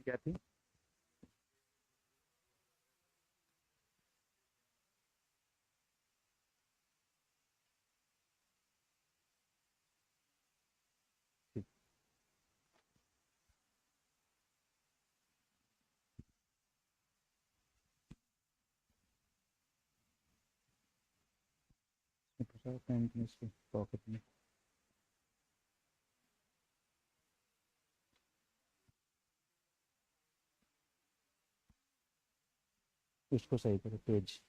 क्या थी? ठीक। पेन इसकी पॉकेट में। इसको सही करो पेज।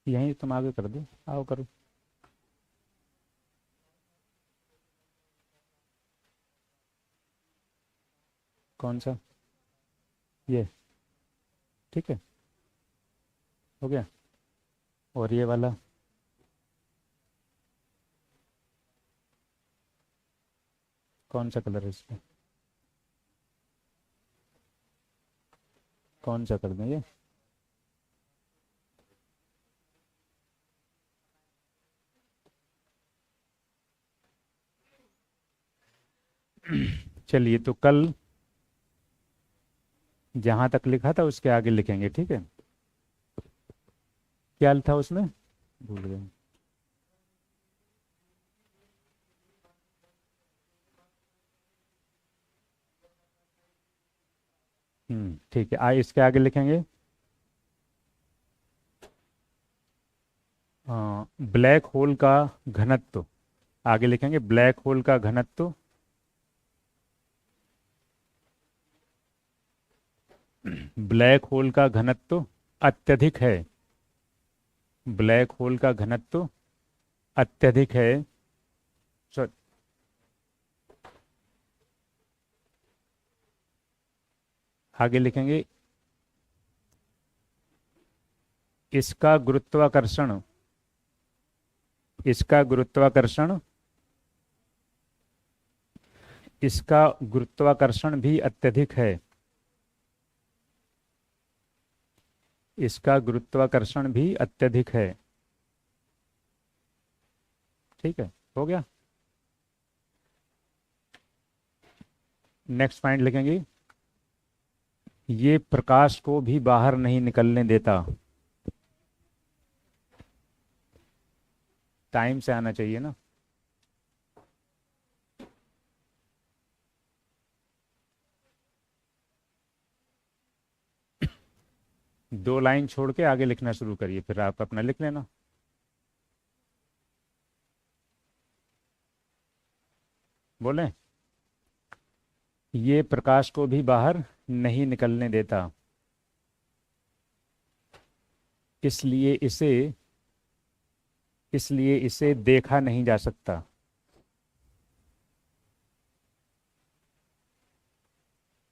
यहीं तुम आगे कर दो, आओ करो। कौन सा? ये? ठीक है, हो गया। और ये वाला? कौन सा कलर है इसका? कौन सा कर दें ये? चलिए, तो कल जहाँ तक लिखा था उसके आगे लिखेंगे, ठीक है? क्या था उसमें? भूल गए। ठीक है, इसके आगे लिखेंगे ब्लैक होल का घनत्व। आगे लिखेंगे ब्लैक होल का घनत्व ब्लैक होल का घनत्व अत्यधिक है। ब्लैक होल का घनत्व अत्यधिक है। सो आगे लिखेंगे इसका गुरुत्वाकर्षण इसका गुरुत्वाकर्षण इसका गुरुत्वाकर्षण भी अत्यधिक है। इसका गुरुत्वाकर्षण भी अत्यधिक है। ठीक है, हो गया। नेक्स्ट पॉइंट लिखेंगे ये प्रकाश को भी बाहर नहीं निकलने देता। टाइम से आना चाहिए ना। दो लाइन छोड़ के आगे लिखना शुरू करिए, फिर आप अपना लिख लेना। बोलें? ये प्रकाश को भी बाहर नहीं निकलने देता, इसलिए इसे इसलिए इसे देखा नहीं जा सकता।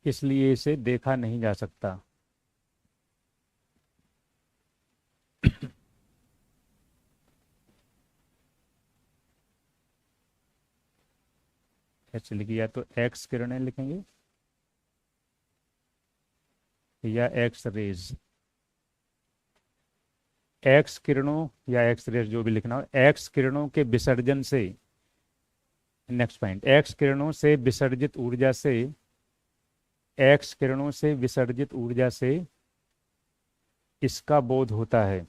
इसलिए इसे देखा नहीं जा सकता। ऐसे लिखिए, या तो एक्स किरणें लिखेंगे या एक्स रेज। एक्स किरणों या एक्स रेज, जो भी लिखना हो। एक्स किरणों के विसर्जन से, नेक्स्ट पॉइंट, एक्स किरणों से विसर्जित ऊर्जा से एक्स किरणों से विसर्जित ऊर्जा से इसका बोध होता है।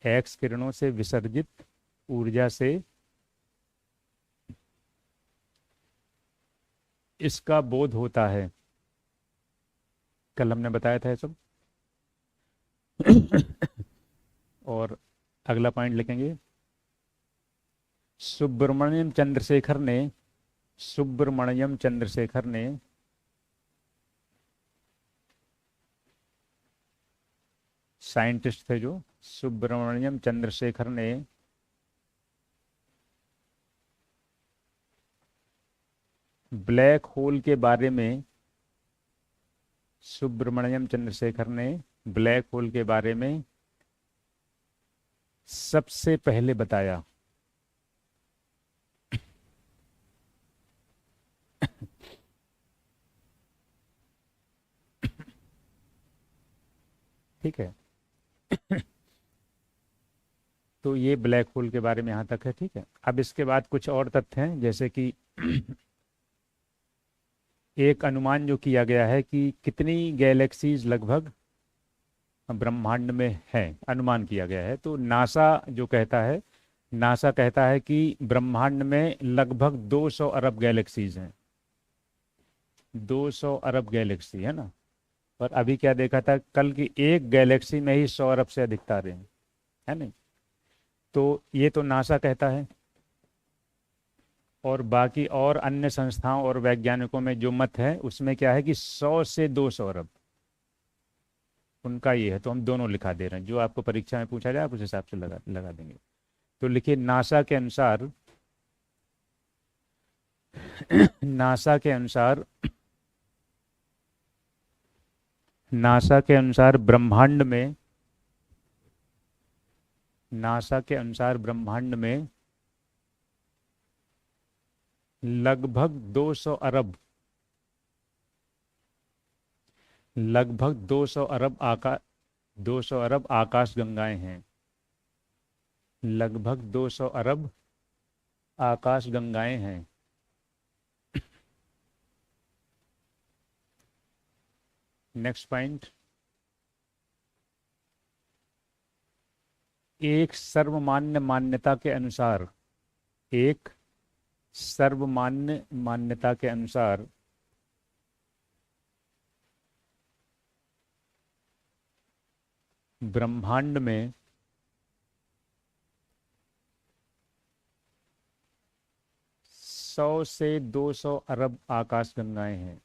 एक्स किरणों से विसर्जित ऊर्जा से इसका बोध होता है। कल हमने बताया था ये सब। और अगला पॉइंट लिखेंगे सुब्रमण्यम चंद्रशेखर ने सुब्रमण्यम चंद्रशेखर ने साइंटिस्ट थे जो, सुब्रमण्यम चंद्रशेखर ने ब्लैक होल के बारे में सुब्रमण्यम चंद्रशेखर ने ब्लैक होल के बारे में सबसे पहले बताया। ठीक है। तो ये ब्लैक होल के बारे में यहाँ तक है, ठीक है। अब इसके बाद कुछ और तथ्य हैं, जैसे कि एक अनुमान जो किया गया है कि कितनी गैलेक्सीज लगभग ब्रह्मांड में है, अनुमान किया गया है। तो नासा कहता है कि ब्रह्मांड में लगभग 200 अरब गैलेक्सीज हैं। 200 अरब गैलेक्सी है ना। और अभी क्या देखा था कल की, एक गैलेक्सी में ही 100 अरब से अधिक तारे हैं, है नहीं। तो ये तो नासा कहता है, और बाकी और अन्य संस्थाओं और वैज्ञानिकों में जो मत है उसमें क्या है कि 100 से 200 अरब, उनका ये है। तो हम दोनों लिखा दे रहे हैं, जो आपको परीक्षा में पूछा जाए आप उस हिसाब से लगा लगा देंगे। तो लिखिए नासा के अनुसार नासा के अनुसार ब्रह्मांड में नासा के अनुसार ब्रह्मांड में लगभग 200 अरब लगभग 200 अरब आकाश गंगाएं हैं। लगभग 200 अरब आकाश गंगाएं हैं। नेक्स्ट पॉइंट, एक सर्वमान्य मान्यता के अनुसार एक सर्वमान्य मान्यता के अनुसार ब्रह्मांड में 100 से 200 अरब आकाश गंगाएं हैं।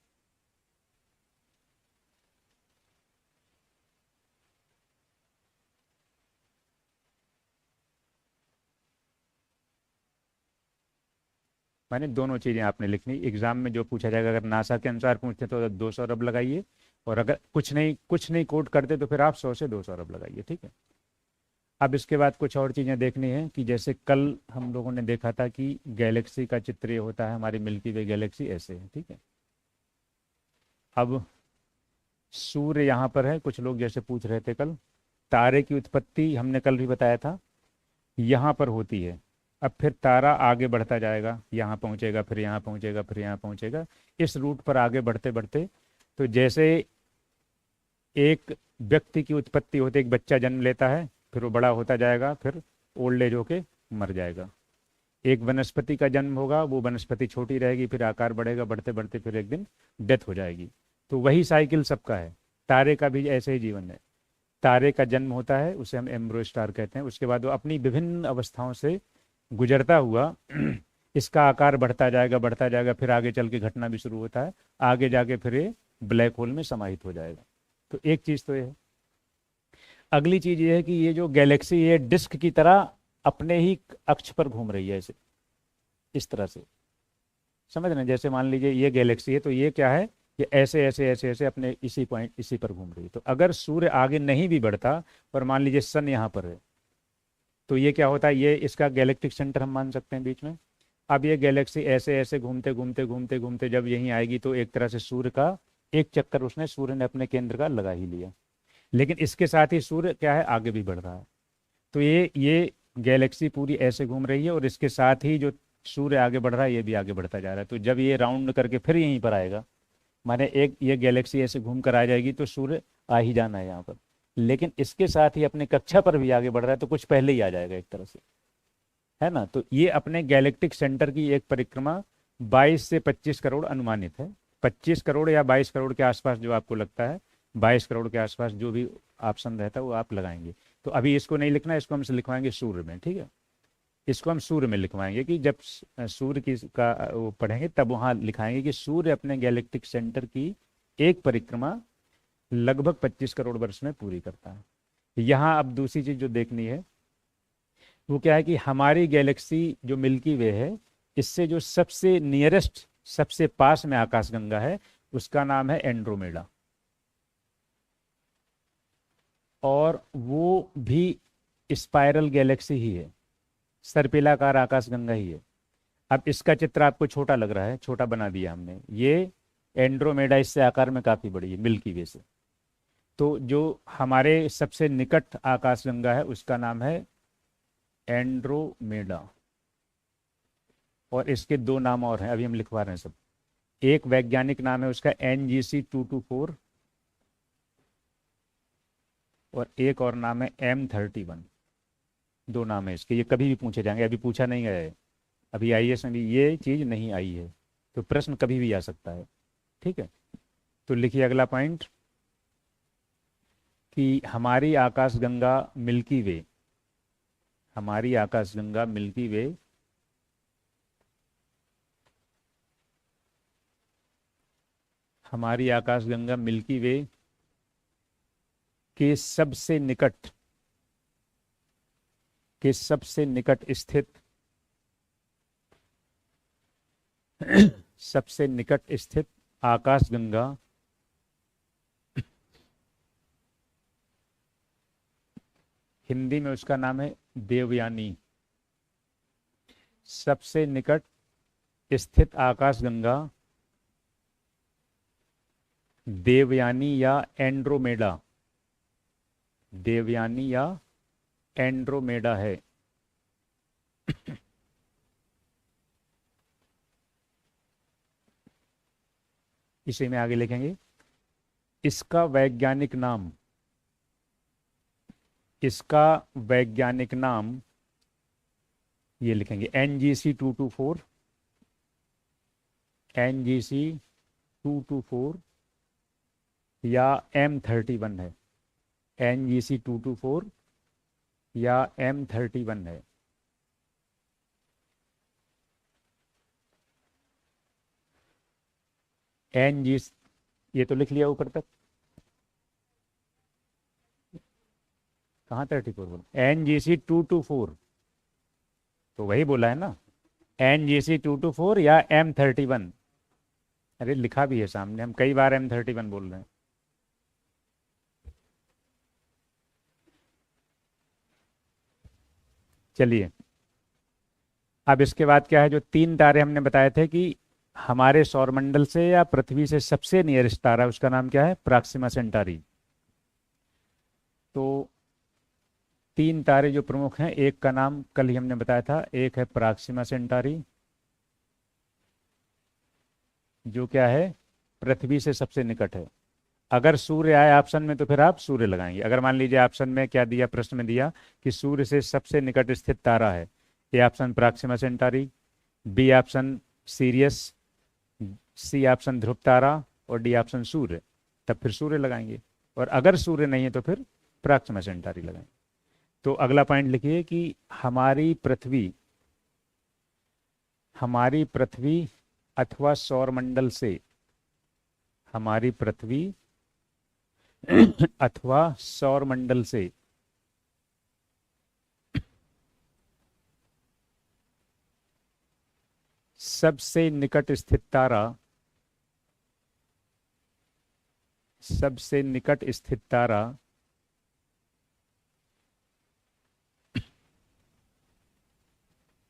मैंने दोनों चीज़ें आपने लिखनी, एग्जाम में जो पूछा जाएगा, अगर नासा के अनुसार पूछते तो 200 अरब लगाइए, और अगर कुछ नहीं कोट करते तो फिर आप 100 से 200 अरब लगाइए, ठीक है। अब इसके बाद कुछ और चीज़ें देखनी है कि जैसे कल हम लोगों ने देखा था कि गैलेक्सी का चित्र ये होता है, हमारी मिल्की वे गैलेक्सी ऐसे है, ठीक है। अब सूर्य यहाँ पर है, कुछ लोग जैसे पूछ रहे थे कल, तारे की उत्पत्ति हमने कल भी बताया था यहाँ पर होती है। अब फिर तारा आगे बढ़ता जाएगा, यहाँ पहुँचेगा, फिर यहाँ पहुँचेगा, फिर यहाँ पहुँचेगा, इस रूट पर आगे बढ़ते बढ़ते, तो जैसे एक व्यक्ति की उत्पत्ति होती है, एक बच्चा जन्म लेता है, फिर वो बड़ा होता जाएगा, फिर ओल्ड एज होके मर जाएगा। एक वनस्पति का जन्म होगा, वो वनस्पति छोटी रहेगी, फिर आकार बढ़ेगा, बढ़ते बढ़ते फिर एक दिन डेथ हो जाएगी। तो वही साइकिल सबका है, तारे का भी ऐसे ही जीवन है। तारे का जन्म होता है, उसे हम एम्ब्रो स्टार कहते हैं, उसके बाद वो अपनी विभिन्न अवस्थाओं से गुजरता हुआ इसका आकार बढ़ता जाएगा, फिर आगे चल के घटना भी शुरू होता है, आगे जाके फिर ये ब्लैक होल में समाहित हो जाएगा। तो एक चीज़ तो ये है। अगली चीज़ ये है कि ये जो गैलेक्सी ये डिस्क की तरह अपने ही अक्ष पर घूम रही है, ऐसे इस तरह से, समझ रहे हैं। जैसे मान लीजिए ये गैलेक्सी है, तो ये क्या है, ये ऐसे ऐसे ऐसे ऐसे अपने इसी पॉइंट इसी पर घूम रही है। तो अगर सूर्य आगे नहीं भी बढ़ता और मान लीजिए सन यहाँ पर है, तो ये क्या होता है, ये इसका गैलेक्टिक सेंटर हम मान सकते हैं बीच में। अब ये गैलेक्सी ऐसे ऐसे घूमते घूमते घूमते घूमते जब यहीं आएगी, तो एक तरह से सूर्य का एक चक्कर सूर्य ने अपने केंद्र का लगा ही लिया। लेकिन इसके साथ ही सूर्य क्या है, आगे भी बढ़ रहा है। तो ये गैलेक्सी पूरी ऐसे घूम रही है, और इसके साथ ही जो सूर्य आगे बढ़ रहा है, ये भी आगे बढ़ता जा रहा है। तो जब ये राउंड करके फिर यहीं पर आएगा, माने एक ये गैलेक्सी ऐसे घूम कर आ जाएगी, तो सूर्य आ ही जाना है यहाँ पर। लेकिन इसके साथ ही अपने कक्षा पर भी आगे बढ़ रहा है, तो कुछ पहले ही आ जाएगा एक तरह से, है ना। तो ये अपने गैलेक्टिक सेंटर की एक परिक्रमा 22 से 25 करोड़ अनुमानित है। 25 करोड़ या 22 करोड़ के आसपास जो आपको लगता है, 22 करोड़ के आसपास जो भी ऑप्शन रहता है वो आप लगाएंगे। तो अभी इसको नहीं लिखना, इसको हम लिखवाएंगे सूर्य में, ठीक है। इसको हम सूर्य में लिखवाएंगे कि जब सूर्य की का वो पढ़ेंगे तब वहाँ लिखाएंगे कि सूर्य अपने गैलेक्टिक सेंटर की एक परिक्रमा लगभग 25 करोड़ वर्ष में पूरी करता है। यहाँ अब दूसरी चीज जो देखनी है वो क्या है कि हमारी गैलेक्सी जो मिल्की वे है, इससे जो सबसे नियरेस्ट सबसे पास में आकाशगंगा है, उसका नाम है एंड्रोमेडा, और वो भी स्पाइरल गैलेक्सी ही है, सर्पिलाकार आकाशगंगा ही है। अब इसका चित्र आपको छोटा लग रहा है, छोटा बना दिया हमने। ये एंड्रोमेडा इससे आकार में काफी बड़ी है मिल्की वे से। तो जो हमारे सबसे निकट आकाशगंगा है उसका नाम है एंड्रोमेडा। और इसके दो नाम और हैं, अभी हम लिखवा रहे हैं सब। एक वैज्ञानिक नाम है उसका NGC 224, और एक और नाम है M31। दो नाम है इसके, ये कभी भी पूछे जाएंगे, अभी पूछा नहीं गया है, अभी IAS में भी ये चीज़ नहीं आई है, तो प्रश्न कभी भी आ सकता है। ठीक है, तो लिखिए अगला पॉइंट कि हमारी आकाशगंगा मिल्की वे, हमारी आकाशगंगा मिल्की वे हमारी आकाशगंगा मिल्की वे के सबसे निकट, के सबसे निकट स्थित सबसे निकट स्थित आकाशगंगा हिंदी में उसका नाम है देवयानी। सबसे निकट स्थित आकाशगंगा देवयानी या एंड्रोमेडा, देवयानी या एंड्रोमेडा है। इसे में आगे लिखेंगे इसका वैज्ञानिक नाम, इसका वैज्ञानिक नाम ये लिखेंगे NGC 224, NGC 224 या M31 है, NGC 224 या M31 है। NG ये तो लिख लिया ऊपर तक, कहाँ 34 बोला, NGC 224 तो वही बोला है ना, NGC 224 या M31। अरे लिखा भी है सामने, हम कई बार M31 बोल रहे हैं। चलिए, अब इसके बाद क्या है, जो तीन तारे हमने बताए थे कि हमारे सौरमंडल से या पृथ्वी से सबसे नियरेस्ट तारा, उसका नाम क्या है, प्रॉक्सिमा सेंटारी। तो तीन तारे जो प्रमुख हैं, एक का नाम कल ही हमने बताया था, एक है प्रॉक्सिमा सेंटारी जो क्या है, पृथ्वी से सबसे निकट है। अगर सूर्य आए ऑप्शन में तो फिर आप सूर्य लगाएंगे। अगर मान लीजिए ऑप्शन में क्या दिया, प्रश्न में दिया कि सूर्य से सबसे निकट स्थित तारा है, A option Proxima Centauri, B option Sirius, C option ध्रुव तारा और डी ऑप्शन सूर्य, तब फिर सूर्य लगाएंगे। और अगर सूर्य नहीं है तो फिर प्रॉक्सिमा सेंटारी लगाएंगे। तो अगला पॉइंट लिखिए कि हमारी पृथ्वी अथवा सौरमंडल से, हमारी पृथ्वी अथवा सौरमंडल से सबसे निकट स्थित तारा, सबसे निकट स्थित तारा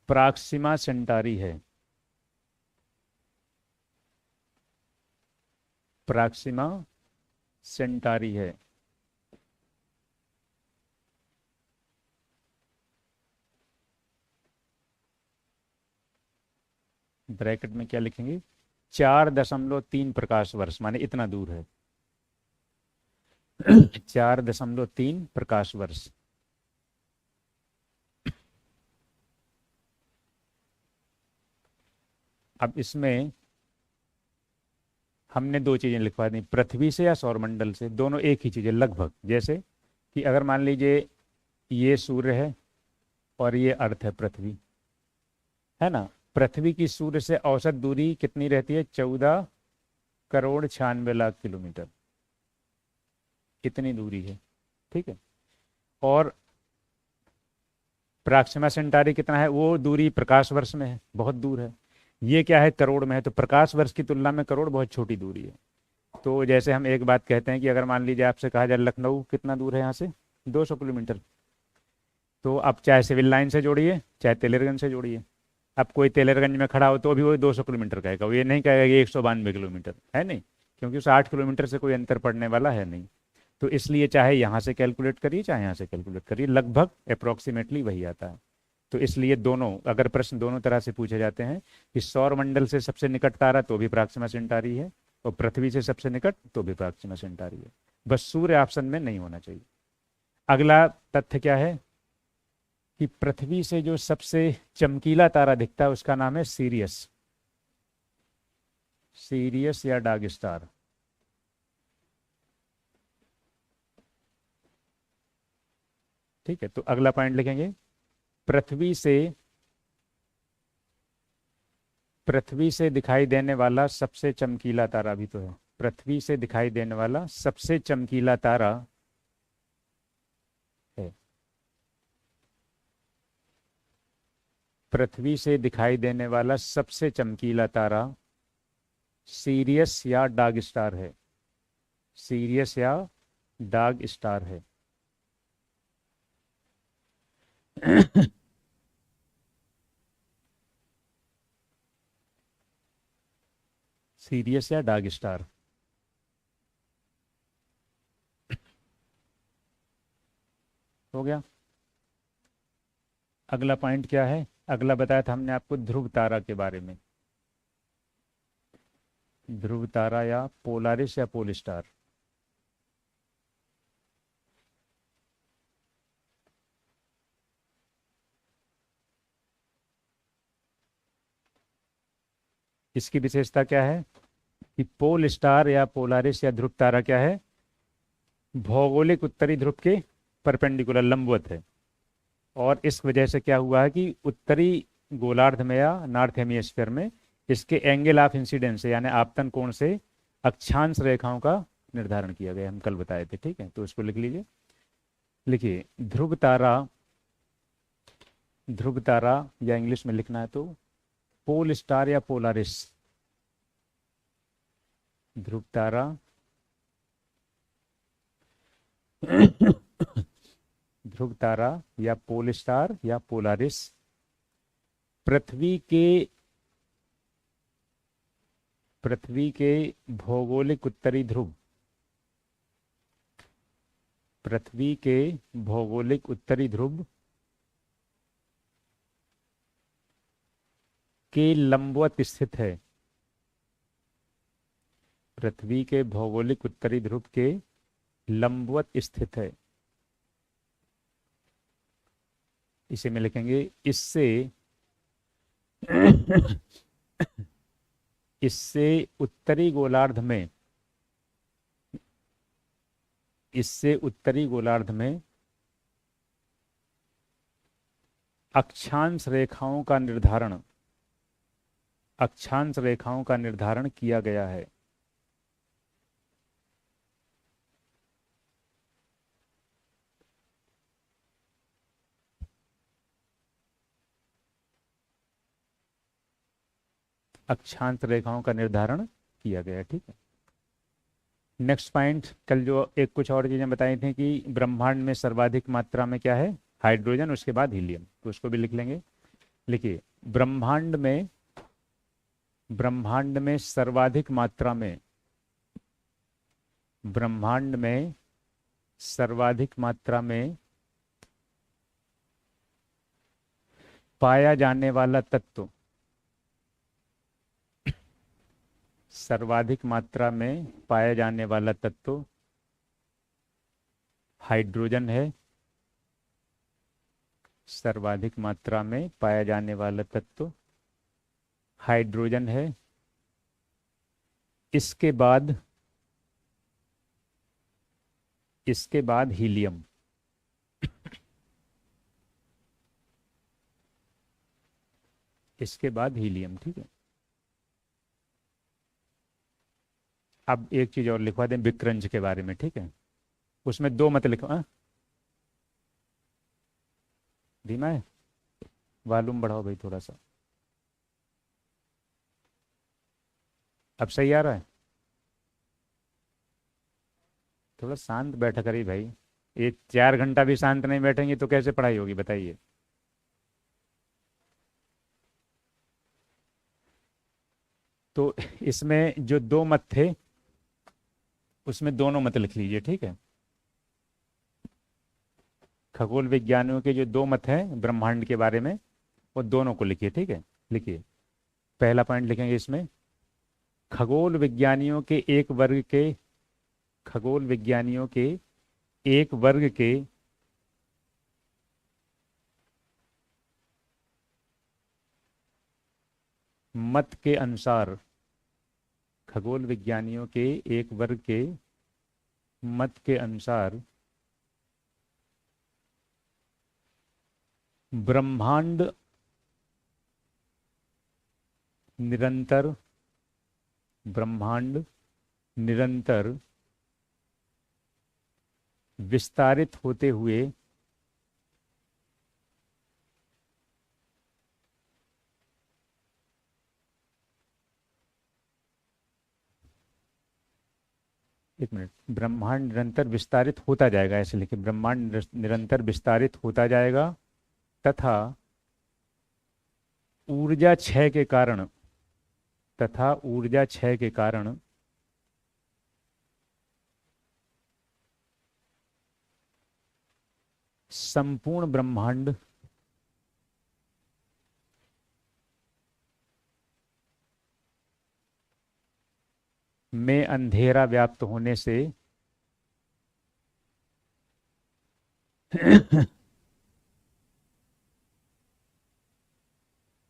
प्रॉक्सिमा सेंटारी है, प्रॉक्सिमा सेंटारी है। ब्रैकेट में क्या लिखेंगे, 4.3 प्रकाश वर्ष, माने इतना दूर है 4.3 प्रकाश वर्ष। अब इसमें हमने दो चीजें लिखवा दी, पृथ्वी से या सौरमंडल से, दोनों एक ही चीज है लगभग। जैसे कि अगर मान लीजिए ये सूर्य है और ये अर्थ है पृथ्वी, है ना, पृथ्वी की सूर्य से औसत दूरी कितनी रहती है, 14,96,00,000 किलोमीटर, इतनी दूरी है। ठीक है, और प्रॉक्सिमा सेंटारी कितना है, वो दूरी प्रकाश वर्ष में है, बहुत दूर है। ये क्या है, करोड़ में है, तो प्रकाश वर्ष की तुलना में करोड़ बहुत छोटी दूरी है। तो जैसे हम एक बात कहते हैं कि अगर मान लीजिए आपसे कहा जाए लखनऊ कितना दूर है यहाँ से, 200 किलोमीटर, तो आप चाहे सिविल लाइन से जोड़िए चाहे तेलरगंज से जोड़िए, अब कोई तेलरगंज में खड़ा हो तो भी वो 200 किलोमीटर कहेगा, वो ये नहीं कहेगा कि 192 किलोमीटर है, नहीं, क्योंकि उस 8 किलोमीटर से कोई अंतर पड़ने वाला है नहीं। तो इसलिए चाहे यहाँ से कैलकुलेट करिए चाहे यहाँ से कैलकुलेट करिए, लगभग अप्रोक्सीमेटली वही आता है। तो इसलिए दोनों, अगर प्रश्न दोनों तरह से पूछे जाते हैं कि सौर मंडल से सबसे निकट तारा तो भी प्रॉक्सिमा सेंटारी है, और पृथ्वी से सबसे निकट तो भी प्रॉक्सिमा सेंटारी है, बस सूर्य ऑप्शन में नहीं होना चाहिए। अगला तथ्य क्या है कि पृथ्वी से जो सबसे चमकीला तारा दिखता है उसका नाम है सीरियस, सीरियस या डार्क स्टार। ठीक है, तो अगला पॉइंट लिखेंगे, पृथ्वी से पृथ्वी से दिखाई देने वाला सबसे चमकीला तारा भी तो है, पृथ्वी से दिखाई देने वाला सबसे चमकीला तारा है, पृथ्वी से दिखाई देने वाला सबसे चमकीला तारा सीरियस या डार्क स्टार है, सीरियस या डार्क स्टार है। सीरियस या डार्क स्टार। हो गया। अगला पॉइंट क्या है, अगला बताया था हमने आपको ध्रुव तारा के बारे में, ध्रुव तारा या पोलारिस या पोल स्टार। इसकी विशेषता क्या है कि पोल स्टार या पोलारिस या ध्रुव तारा क्या है, भौगोलिक उत्तरी ध्रुव के परपेंडिकुलर लंबवत है, और इस वजह से क्या हुआ है कि उत्तरी गोलार्ध में या नॉर्थ हेमिस्फीयर में इसके एंगल ऑफ इंसिडेंस से यानी आपतन कोण से अक्षांश रेखाओं का निर्धारण किया गया, हम कल बताए थे। ठीक है, तो इसको लिख लीजिए। लिखिए ध्रुव तारा, ध्रुव तारा या इंग्लिश में लिखना है तो पोल स्टार या पोलारिस, ध्रुव तारा ध्रुव तारा या पोल स्टार या पोलारिस पृथ्वी के भौगोलिक उत्तरी ध्रुव, पृथ्वी के भौगोलिक उत्तरी ध्रुव के लंबवत स्थित है, पृथ्वी के भौगोलिक उत्तरी ध्रुव के लंबवत स्थित है। इसे में लिखेंगे इससे इससे उत्तरी गोलार्ध में, इससे उत्तरी गोलार्ध में अक्षांश रेखाओं का निर्धारण, अक्षांश रेखाओं का निर्धारण किया गया है। अक्षांश रेखाओं का निर्धारण किया गया। ठीक है, नेक्स्ट पॉइंट, कल जो एक कुछ और चीजें बताई थी कि ब्रह्मांड में सर्वाधिक मात्रा में क्या है, हाइड्रोजन, उसके बाद हीलियम, तो उसको भी लिख लेंगे। लिखिए ब्रह्मांड में सर्वाधिक मात्रा में, ब्रह्मांड में सर्वाधिक मात्रा में पाया जाने वाला तत्व, सर्वाधिक मात्रा में पाया जाने वाला तत्व हाइड्रोजन है, सर्वाधिक मात्रा में पाया जाने वाला तत्व हाइड्रोजन है। इसके बाद हीलियम, इसके बाद हीलियम। ठीक है, अब एक चीज और लिखवा दें विक्रंज के बारे में। ठीक है, उसमें दो मत लिखवा, धीमा है, वॉल्यूम बढ़ाओ भाई थोड़ा सा। अब सही आ रहा है? थोड़ा शांत बैठा करिए भाई, ये 4 घंटा भी शांत नहीं बैठेंगे तो कैसे पढ़ाई होगी बताइए। तो इसमें जो दो मत थे उसमें दोनों मत लिख लीजिए। ठीक है, खगोल विज्ञानियों के जो दो मत हैं ब्रह्मांड के बारे में, वो दोनों को लिखिए, ठीक है। लिखिए, पहला पॉइंट लिखेंगे इसमें, खगोल विज्ञानियों के एक वर्ग के, खगोल विज्ञानियों के एक वर्ग के मत के अनुसार, खगोल विज्ञानियों के एक वर्ग के मत के अनुसार ब्रह्मांड निरंतर, ब्रह्मांड निरंतर विस्तारित होते हुए एक मिनट, ब्रह्मांड निरंतर विस्तारित होता जाएगा, ऐसे लिखे, ब्रह्मांड निरंतर विस्तारित होता जाएगा तथा ऊर्जा क्षय के कारण, तथा ऊर्जा क्षय के कारण संपूर्ण ब्रह्मांड में अंधेरा व्याप्त होने से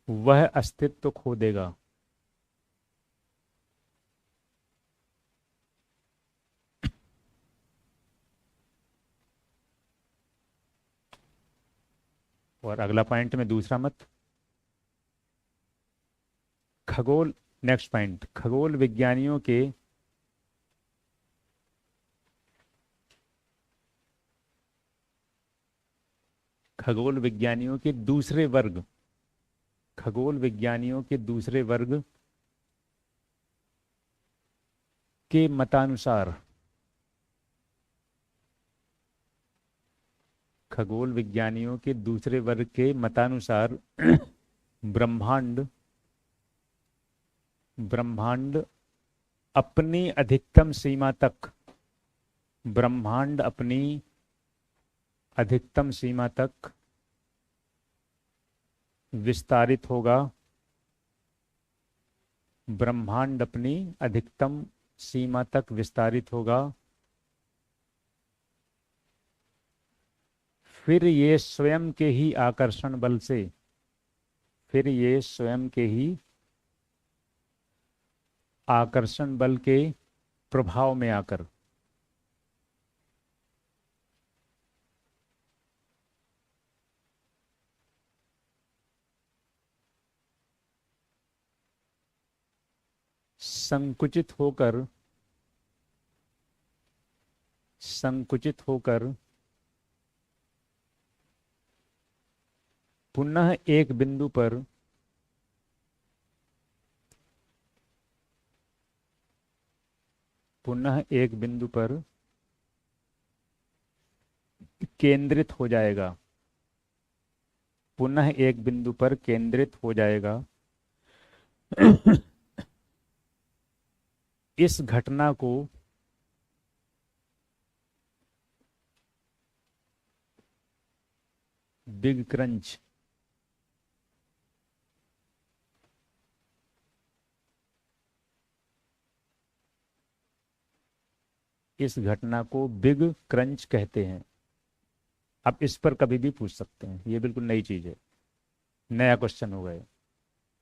वह अस्तित्व खो देगा। और अगला पॉइंट में दूसरा मत, खगोल, नेक्स्ट पॉइंट, खगोल विज्ञानियों के खगोल विज्ञानियों के दूसरे वर्ग, खगोल विज्ञानियों के दूसरे वर्ग के मतानुसार, खगोल विज्ञानियों के दूसरे वर्ग के मतानुसार ब्रह्मांड, ब्रह्मांड अपनी अधिकतम सीमा तक, ब्रह्मांड अपनी अधिकतम सीमा तक विस्तारित होगा, ब्रह्मांड अपनी अधिकतम सीमा तक विस्तारित होगा, फिर ये स्वयं के ही आकर्षण बल से, फिर ये स्वयं के ही आकर्षण बल के प्रभाव में आकर संकुचित होकर, संकुचित होकर पुनः एक बिंदु पर, पुनः एक बिंदु पर केंद्रित हो जाएगा, पुनः एक बिंदु पर केंद्रित हो जाएगा। इस घटना को बिग क्रंच, इस घटना को बिग क्रंच कहते हैं। आप इस पर कभी भी पूछ सकते हैं, ये बिल्कुल नई चीज है, नया क्वेश्चन होगा ये,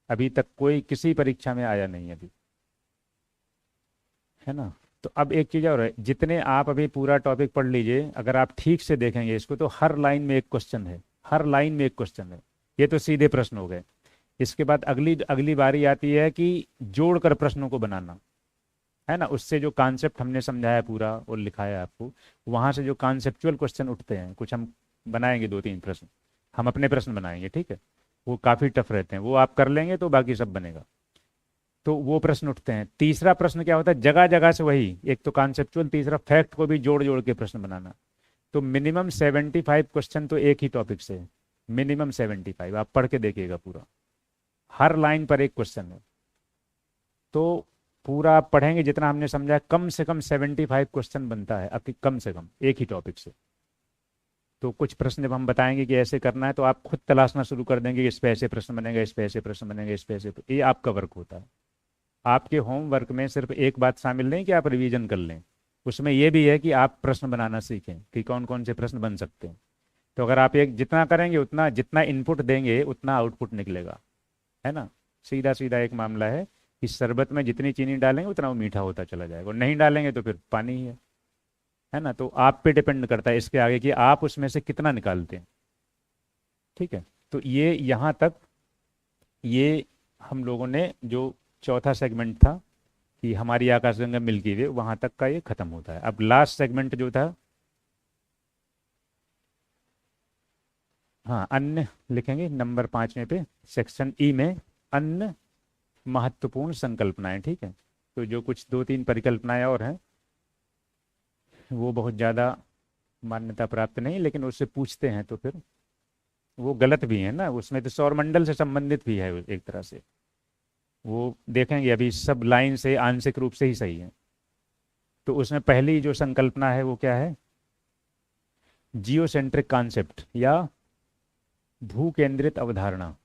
अभी तक कोई किसी परीक्षा में आया नहीं अभी, है ना। तो अब एक चीज और है, जितने आप अभी पूरा टॉपिक पढ़ लीजिए, अगर आप ठीक से देखेंगे इसको तो हर लाइन में एक क्वेश्चन है, हर लाइन में एक क्वेश्चन है। ये तो सीधे प्रश्न हो गए। इसके बाद अगली अगली बारी आती है कि जोड़कर प्रश्नों को बनाना, है ना। उससे जो कॉन्सेप्ट हमने समझाया पूरा और लिखाया आपको, वहां से जो कॉन्सेप्चुअल क्वेश्चन उठते हैं, कुछ हम बनाएंगे, दो तीन प्रश्न हम अपने प्रश्न बनाएंगे, ठीक है। वो काफी टफ रहते हैं, वो आप कर लेंगे तो बाकी सब बनेगा। तो वो प्रश्न उठते हैं। तीसरा प्रश्न क्या होता है, जगह जगह से वही, एक तो कॉन्सेप्चुअल, तीसरा फैक्ट को भी जोड़ जोड़ के प्रश्न बनाना। तो मिनिमम 75 क्वेश्चन तो एक ही टॉपिक से है, मिनिमम 75। आप पढ़ के देखिएगा पूरा, हर लाइन पर एक क्वेश्चन है। तो पूरा आप पढ़ेंगे जितना हमने समझा, कम से कम 75 क्वेश्चन बनता है, कम से कम एक ही टॉपिक से। तो कुछ प्रश्न जब हम बताएंगे कि ऐसे करना है तो आप खुद तलाशना शुरू कर देंगे कि इस पे ऐसे प्रश्न बनेगा, इस पे ऐसे प्रश्न बनेगा, इस पे ऐसे। ये आपका वर्क होता है। आपके होमवर्क में सिर्फ एक बात शामिल नहीं कि आप रिवीजन कर लें, उसमें यह भी है कि आप प्रश्न बनाना सीखें कि कौन कौन से प्रश्न बन सकते हैं। तो अगर आप एक जितना करेंगे उतना, जितना इनपुट देंगे उतना आउटपुट निकलेगा, है ना। सीधा सीधा एक मामला है कि शरबत में जितनी चीनी डालेंगे उतना वो मीठा होता चला जाएगा, और नहीं डालेंगे तो फिर पानी ही है ना। तो आप पे डिपेंड करता है इसके आगे कि आप उसमें से कितना निकालते हैं। ठीक है, तो ये यहाँ तक, ये हम लोगों ने जो चौथा सेगमेंट था कि हमारी आकाशगंगा मिल्की वे, वहां तक का ये खत्म होता है। अब लास्ट सेगमेंट जो था, हाँ, अन्य लिखेंगे नंबर 5 में पे, सेक्शन ई में अन्य महत्वपूर्ण संकल्पनाएं। ठीक है, तो जो कुछ 2-3 परिकल्पनाएं और हैं वो बहुत ज़्यादा मान्यता प्राप्त नहीं, लेकिन उससे पूछते हैं तो फिर वो गलत भी है ना। उसमें तो सौरमंडल से संबंधित भी है एक तरह से, वो देखेंगे अभी सब लाइन से आंशिक रूप से ही सही है। तो उसमें पहली जो संकल्पना है वो क्या है, जियोसेंट्रिक कॉन्सेप्ट या भू केंद्रित अवधारणा।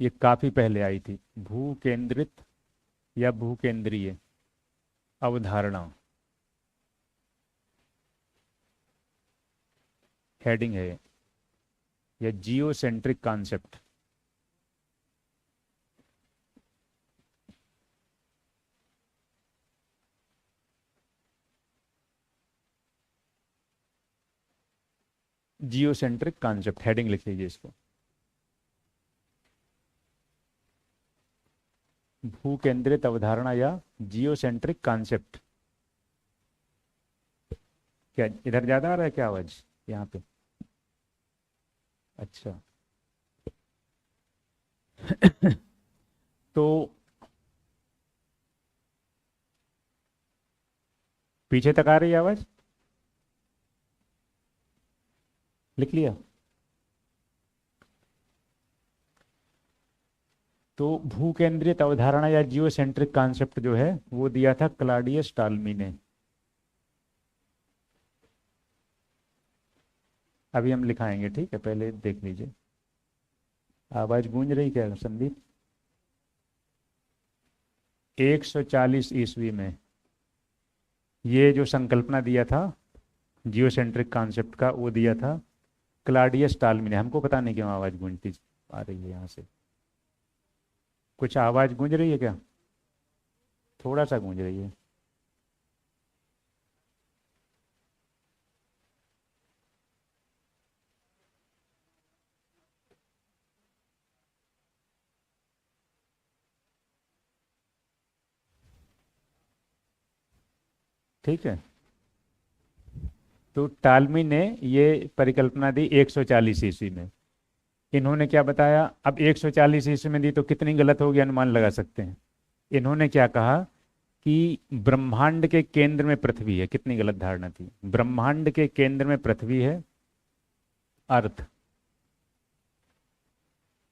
ये काफी पहले आई थी, भू केंद्रित या भू केंद्रीय अवधारणा, हेडिंग है, या geocentric concept. Geocentric concept heading लिख लीजिए इसको, भू केंद्रित अवधारणा या जियोसेंट्रिक कॉन्सेप्ट। क्या इधर ज्यादा आ रहा है क्या आवाज यहाँ पे? अच्छा। तो पीछे तक आ रही है आवाज? लिख लिया? तो भू केंद्रित अवधारणा या जियोसेंट्रिक कॉन्सेप्ट जो है वो दिया था क्लॉडियस टॉल्मी ने। अभी हम लिखाएंगे, ठीक है, पहले देख लीजिए। आवाज गूंज रही क्या संदीप? 140 ईस्वी में ये जो संकल्पना दिया था जियोसेंट्रिक कॉन्सेप्ट का, वो दिया था क्लॉडियस टॉल्मी ने। हमको पता नहीं क्यों आवाज गूंजती आ रही है यहाँ से। कुछ आवाज गूंज रही है क्या? थोड़ा सा गूंज रही है। ठीक है, तो टालमी ने ये परिकल्पना दी 140 ईस्वी में। इन्होंने क्या बताया? अब 140 ईस्वी में दी तो कितनी गलत होगी अनुमान लगा सकते हैं। इन्होंने क्या कहा कि ब्रह्मांड के केंद्र में पृथ्वी है। कितनी गलत धारणा थी, ब्रह्मांड के केंद्र में पृथ्वी है, अर्थ।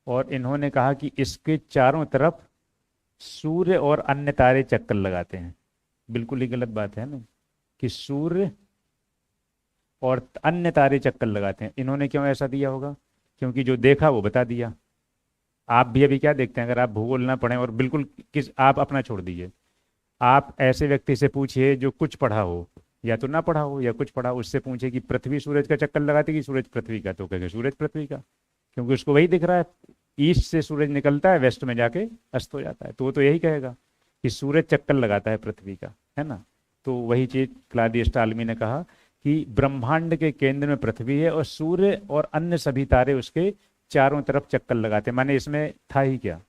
और इन्होंने कहा कि इसके चारों तरफ सूर्य और अन्य तारे चक्कर लगाते हैं। बिल्कुल ही गलत बात है ना, कि सूर्य और अन्य तारे चक्कर लगाते हैं। इन्होंने क्यों ऐसा दिया होगा? क्योंकि जो देखा वो बता दिया। आप भी अभी क्या देखते हैं, अगर आप भूगोल ना पढ़ें और बिल्कुल किस, आप अपना छोड़ दीजिए, आप ऐसे व्यक्ति से पूछिए जो कुछ पढ़ा हो, या तो ना पढ़ा हो या कुछ पढ़ा हो, उससे पूछे कि पृथ्वी सूरज का चक्कर लगाती कि सूरज पृथ्वी का, तो कहेगा सूरज पृथ्वी का, क्योंकि उसको वही दिख रहा है। ईस्ट से सूरज निकलता है, वेस्ट में जाके अस्त हो जाता है, तो वो तो यही कहेगा कि सूरज चक्कर लगाता है पृथ्वी का, है ना। तो वही चीज क्लॉडियस टॉल्मी ने कहा कि ब्रह्मांड के केंद्र में पृथ्वी है और सूर्य और अन्य सभी तारे उसके चारों तरफ चक्कर लगाते हैं। माने इसमें था ही क्या,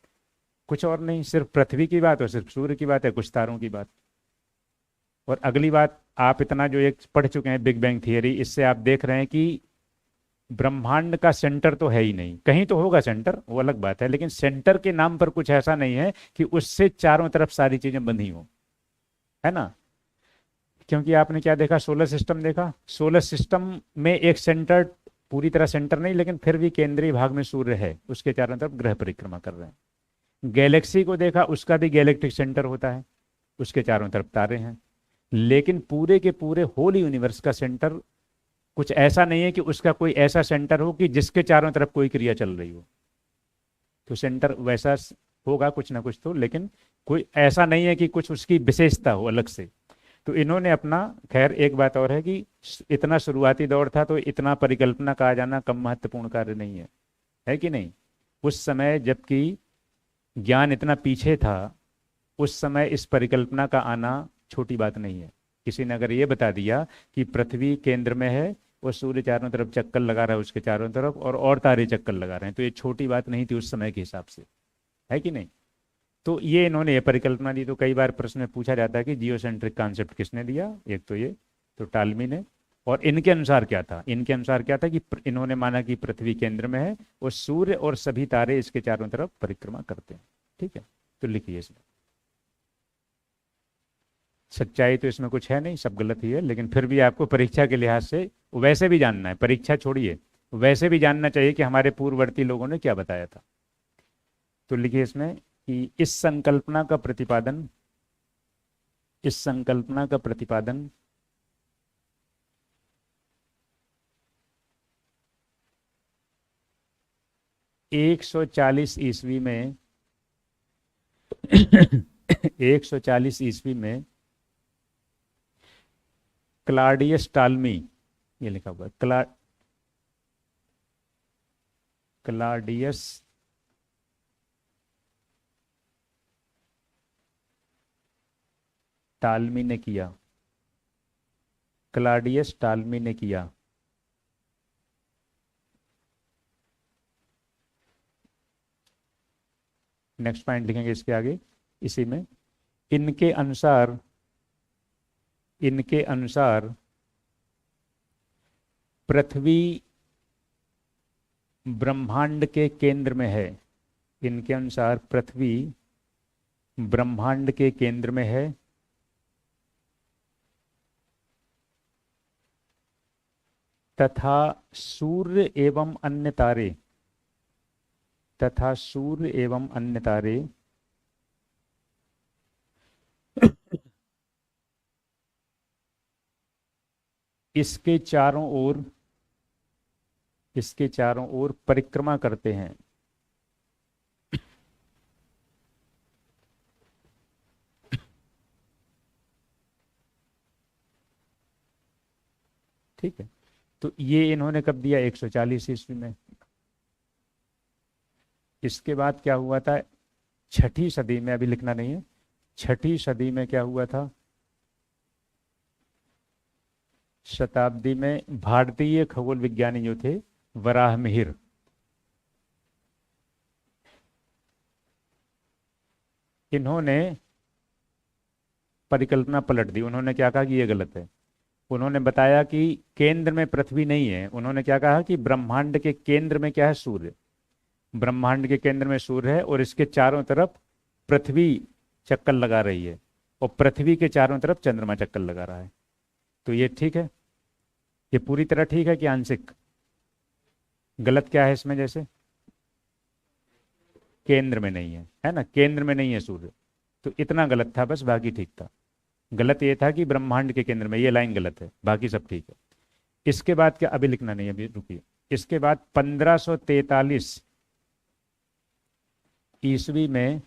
कुछ और नहीं, सिर्फ पृथ्वी की बात और सिर्फ सूर्य की बात है, कुछ तारों की बात। और अगली बात, आप इतना जो एक पढ़ चुके हैं बिग बैंग थियरी, इससे आप देख रहे हैं कि ब्रह्मांड का सेंटर तो है ही नहीं। कहीं तो होगा सेंटर, वो अलग बात है, लेकिन सेंटर के नाम पर कुछ ऐसा नहीं है कि उससे चारों तरफ सारी चीजें बंधी हो, है ना। क्योंकि आपने क्या देखा, सोलर सिस्टम देखा, सोलर सिस्टम में एक सेंटर, पूरी तरह सेंटर नहीं लेकिन फिर भी केंद्रीय भाग में सूर्य है, उसके चारों तरफ ग्रह परिक्रमा कर रहे हैं। गैलेक्सी को देखा, उसका भी गैलेक्टिक सेंटर होता है, उसके चारों तरफ तारे हैं। लेकिन पूरे के पूरे होल यूनिवर्स का सेंटर कुछ ऐसा नहीं है कि उसका कोई ऐसा सेंटर हो कि जिसके चारों तरफ कोई क्रिया चल रही हो। तो सेंटर वैसा होगा कुछ ना कुछ तो, लेकिन कोई ऐसा नहीं है कि कुछ उसकी विशेषता हो अलग से। तो इन्होंने अपना, खैर एक बात और है कि इतना शुरुआती दौर था तो इतना परिकल्पना का आ जाना कम महत्वपूर्ण कार्य नहीं है कि नहीं। उस समय जबकि ज्ञान इतना पीछे था, उस समय इस परिकल्पना का आना छोटी बात नहीं है। किसी ने अगर ये बता दिया कि पृथ्वी केंद्र में है और सूर्य चारों तरफ चक्कर लगा रहा है उसके चारों तरफ, और तारे चक्कर लगा रहे हैं, तो ये छोटी बात नहीं थी उस समय के हिसाब से, है कि नहीं। तो ये इन्होंने ये परिकल्पना दी। तो कई बार प्रश्न में पूछा जाता है कि जियोसेंट्रिक कॉन्सेप्ट किसने दिया, एक तो ये, तो टालमी ने। और इनके अनुसार क्या था, इनके अनुसार क्या था कि इन्होंने माना कि पृथ्वी केंद्र में है और सूर्य और सभी तारे इसके चारों तरफ परिक्रमा करते हैं। ठीक है, तो लिखिए इसमें। सच्चाई तो इसमें कुछ है नहीं, सब गलत ही है, लेकिन फिर भी आपको परीक्षा के लिहाज से वैसे भी जानना है, परीक्षा छोड़िए, वैसे भी जानना चाहिए कि हमारे पूर्ववर्ती लोगों ने क्या बताया था। तो लिखिए इसमें कि इस संकल्पना का प्रतिपादन 140 ईस्वी में 140 ईस्वी में क्लाडियस टालमी, ये लिखा हुआ है क्लाडियस टालमी ने किया, क्लाडियस टालमी ने किया। नेक्स्ट पॉइंट लिखेंगे इसके आगे इसी में। इनके अनुसार पृथ्वी ब्रह्मांड के केंद्र में है। इनके अनुसार पृथ्वी ब्रह्मांड के केंद्र में है तथा सूर्य एवं अन्य तारे इसके चारों ओर परिक्रमा करते हैं। ठीक है, तो ये इन्होंने कब दिया, 140 ईस्वी में। इसके बाद क्या हुआ था, छठी सदी में, अभी लिखना नहीं है, छठी सदी में क्या हुआ था, शताब्दी में भारतीय खगोल विज्ञानी जो थे वराहमिहिर, इन्होंने परिकल्पना पलट दी। उन्होंने क्या कहा कि ये गलत है। उन्होंने बताया कि केंद्र में पृथ्वी नहीं है। उन्होंने क्या कहा कि ब्रह्मांड के केंद्र में क्या है, सूर्य। ब्रह्मांड के केंद्र में सूर्य है और इसके चारों तरफ पृथ्वी चक्कर लगा रही है और पृथ्वी के चारों तरफ चंद्रमा चक्कर लगा रहा है। तो ये ठीक है, ये पूरी तरह ठीक है कि आंशिक। गलत क्या है इसमें, जैसे केंद्र में नहीं है ना, केंद्र में नहीं है सूर्य, तो इतना गलत था बस, बाकी ठीक था। गलत ये था कि ब्रह्मांड के केंद्र में, ये लाइन गलत है, बाकी सब ठीक है। इसके बाद क्या, अभी लिखना नहीं, अभी रुकिए। इसके बाद 1543 ईस्वी में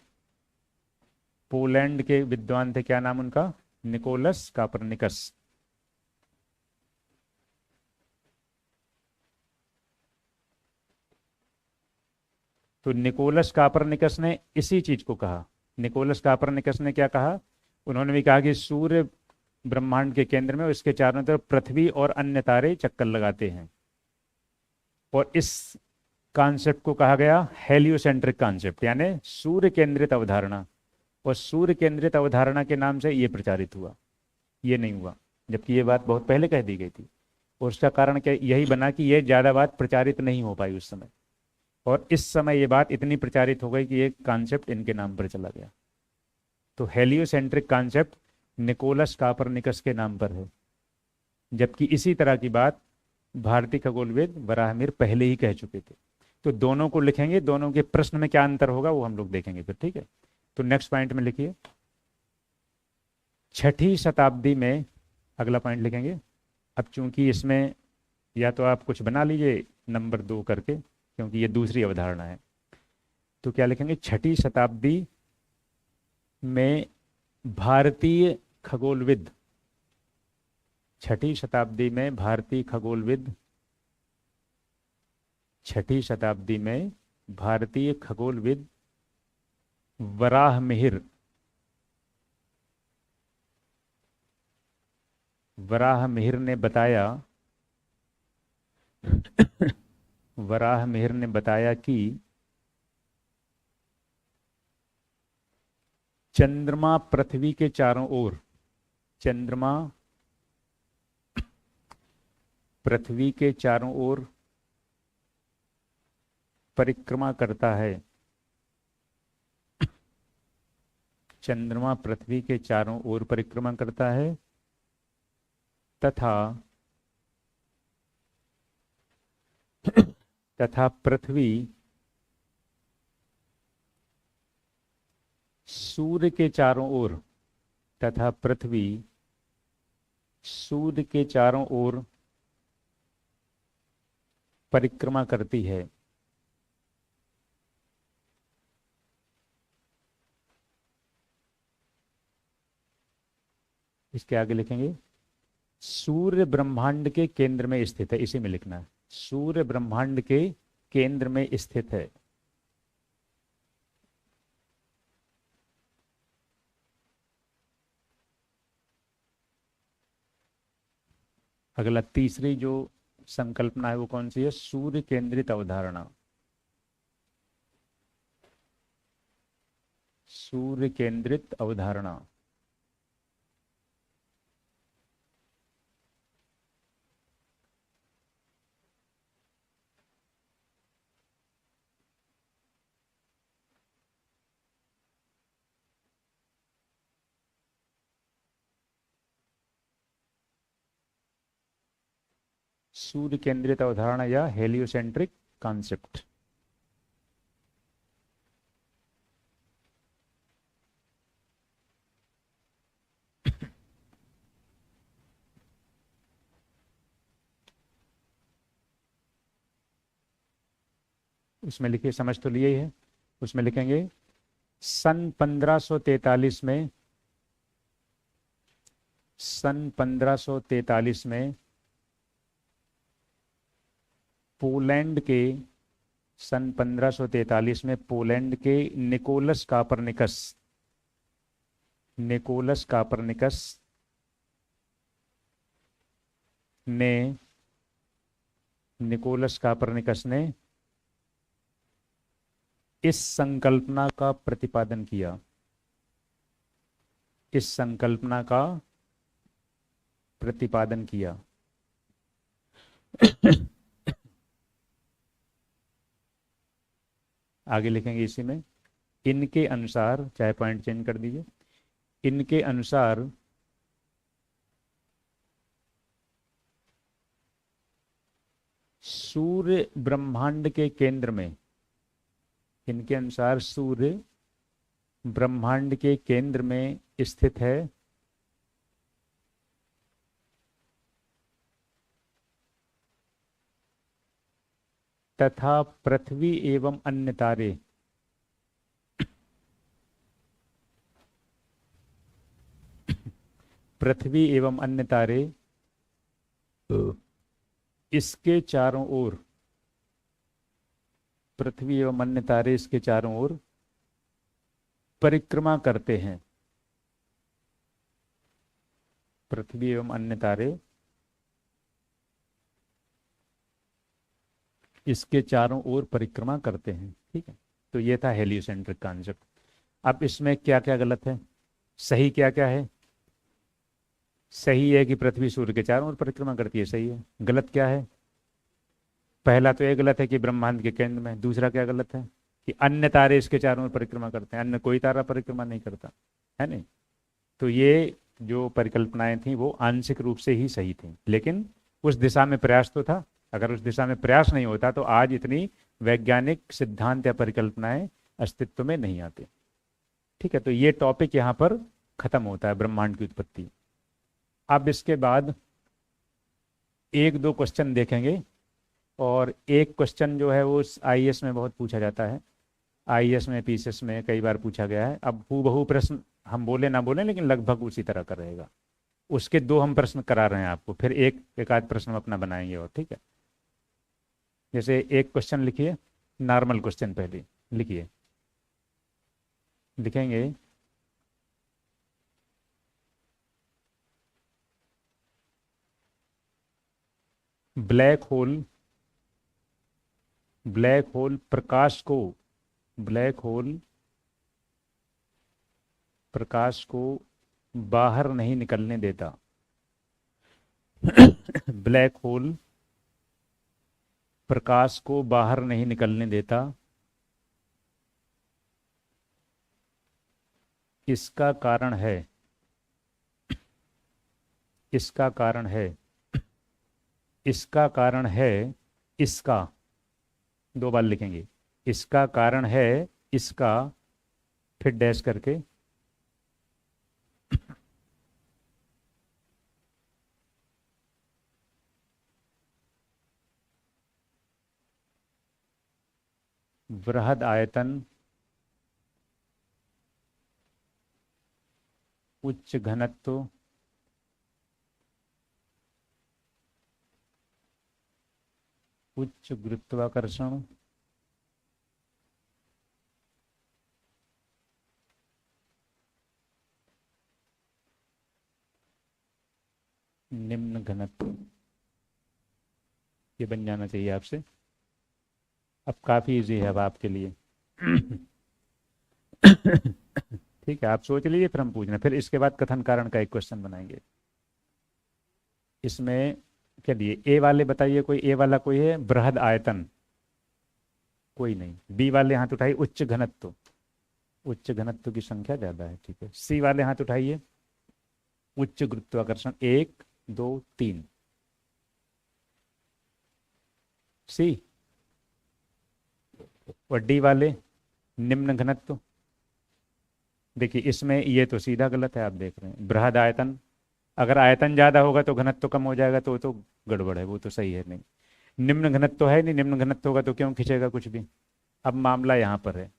पोलैंड के विद्वान थे, क्या नाम उनका, निकोलस कापरनिकस। तो निकोलस कापरनिकस ने इसी चीज को कहा। निकोलस कापरनिकस ने क्या कहा, उन्होंने भी कहा कि सूर्य ब्रह्मांड के केंद्र में, उसके चारों तरफ पृथ्वी और अन्य तारे चक्कर लगाते हैं, और इस कॉन्सेप्ट को कहा गया हेलियोसेंट्रिक कॉन्सेप्ट, यानी सूर्य केंद्रित अवधारणा। और सूर्य केंद्रित अवधारणा के नाम से ये प्रचारित हुआ, ये नहीं हुआ, जबकि ये बात बहुत पहले कह दी गई थी। और उसका कारण क्या, यही बना कि ये ज़्यादा बात प्रचारित नहीं हो पाई उस समय, और इस समय ये बात इतनी प्रचारित हो गई कि ये कॉन्सेप्ट इनके नाम पर चला गया। तो हेलियोसेंट्रिक कॉन्सेप्ट निकोलस कापरनिकस के नाम पर है, जबकि इसी तरह की बात भारतीय खगोलविद वराहमिहिर पहले ही कह चुके थे। तो दोनों को लिखेंगे, दोनों के प्रश्न में क्या अंतर होगा वो हम लोग देखेंगे फिर, ठीक है। तो नेक्स्ट पॉइंट में लिखिए, छठी शताब्दी में, अगला पॉइंट लिखेंगे। अब चूंकि इसमें या तो आप कुछ बना लीजिए नंबर 2 करके, क्योंकि ये दूसरी अवधारणा है। तो क्या लिखेंगे, छठी शताब्दी में भारतीय खगोलविद, छठी शताब्दी में भारतीय खगोलविद, छठी शताब्दी में भारतीय खगोलविद वराहमिहिर, वराहमिहिर ने बताया, वराहमिहिर ने बताया कि चंद्रमा पृथ्वी के चारों ओर, चंद्रमा पृथ्वी के चारों ओर परिक्रमा करता है, चंद्रमा पृथ्वी के चारों ओर परिक्रमा करता है तथा तथा पृथ्वी सूर्य के चारों ओर, तथा पृथ्वी सूर्य के चारों ओर परिक्रमा करती है। इसके आगे लिखेंगे सूर्य ब्रह्मांड के केंद्र में स्थित है, इसी में लिखना है, सूर्य ब्रह्मांड के केंद्र में स्थित है। अगला तीसरी जो संकल्पना है वो कौन सी है, सूर्य केंद्रित अवधारणा, सूर्य केंद्रित अवधारणा। सूर्य केंद्रित अवधारणा या हेलियोसेंट्रिक कॉन्सेप्ट। उसमें लिखिए, समझ तो लिए ही है। उसमें लिखेंगे सन 1543 में, सन 1543 में पोलैंड के, सन 1543 में पोलैंड के निकोलस कापरनिकस, निकोलस कापरनिकस ने, निकोलस कापरनिकस ने इस संकल्पना का प्रतिपादन किया, इस संकल्पना का प्रतिपादन किया। आगे लिखेंगे इसी में, इनके अनुसार, चाहे पॉइंट चेंज कर दीजिए, इनके अनुसार सूर्य ब्रह्मांड के केंद्र में, इनके अनुसार सूर्य ब्रह्मांड के केंद्र में स्थित है तथा पृथ्वी एवं अन्य तारे, पृथ्वी एवं अन्य तारे इसके चारों ओर, पृथ्वी एवं अन्य तारे इसके चारों ओर परिक्रमा करते हैं, पृथ्वी एवं अन्य तारे इसके चारों ओर परिक्रमा करते हैं। ठीक है, तो ये था हेलियोसेंट्रिक कॉन्सेप्ट। अब इसमें क्या क्या गलत है, सही क्या क्या है? सही है कि पृथ्वी सूर्य के चारों ओर परिक्रमा करती है, सही है। गलत क्या है? पहला तो ये गलत है कि ब्रह्मांड के केंद्र में। दूसरा क्या गलत है? कि अन्य तारे इसके चारों ओर परिक्रमा करते हैं, अन्य कोई तारा परिक्रमा नहीं करता है, नहीं। तो ये जो परिकल्पनाएं थी वो आंशिक रूप से ही सही थी, लेकिन उस दिशा में प्रयास तो था। अगर उस दिशा में प्रयास नहीं होता तो आज इतनी वैज्ञानिक सिद्धांत या परिकल्पनाएं अस्तित्व में नहीं आती। ठीक है, तो ये टॉपिक यहाँ पर खत्म होता है, ब्रह्मांड की उत्पत्ति। अब इसके बाद एक दो क्वेश्चन देखेंगे, और एक क्वेश्चन जो है वो आईएएस में बहुत पूछा जाता है, आईएएस में पीसीएस में कई बार पूछा गया है। अब हूबहू प्रश्न हम बोले ना बोले, लेकिन लगभग उसी तरह का रहेगा। उसके दो हम प्रश्न करा रहे हैं आपको, फिर एक एक आध प्रश्न हम अपना बनाएंगे और, ठीक है। जैसे एक क्वेश्चन लिखिए, नॉर्मल क्वेश्चन पहले लिखिए, लिखेंगे ब्लैक होल, ब्लैक होल प्रकाश को, ब्लैक होल प्रकाश को बाहर नहीं निकलने देता। ब्लैक होल प्रकाश को बाहर नहीं निकलने देता, इसका कारण है, इसका कारण है, इसका कारण है, इसका, दो बार लिखेंगे, इसका कारण है, इसका, फिर डैश करके बृहद आयतन, उच्च घनत्व, उच्च गुरुत्वाकर्षण, निम्न घनत्व, ये बन जाना चाहिए आपसे। अब काफी इजी है अब आपके लिए। ठीक है, आप सोच लीजिए, फिर हम पूछना, फिर इसके बाद कथन कारण का एक क्वेश्चन बनाएंगे। इसमें क्या दिए, ए वाले बताइए, कोई ए वाला कोई है, बृहद आयतन, कोई नहीं। बी वाले हाथ उठाइए, उच्च घनत्व, उच्च घनत्व की संख्या ज्यादा है, ठीक है। सी वाले हाथ उठाइए, उच्च गुरुत्वाकर्षण, एक दो तीन, सी। और डी वाले निम्न घनत्व, देखिए इसमें ये तो सीधा गलत है, आप देख रहे हैं बृहद आयतन, अगर आयतन ज्यादा होगा तो घनत्व कम हो जाएगा, तो गड़बड़ है, वो तो सही है नहीं। निम्न घनत्व है नहीं, निम्न घनत्व होगा तो क्यों खींचेगा कुछ भी। अब मामला यहाँ पर है,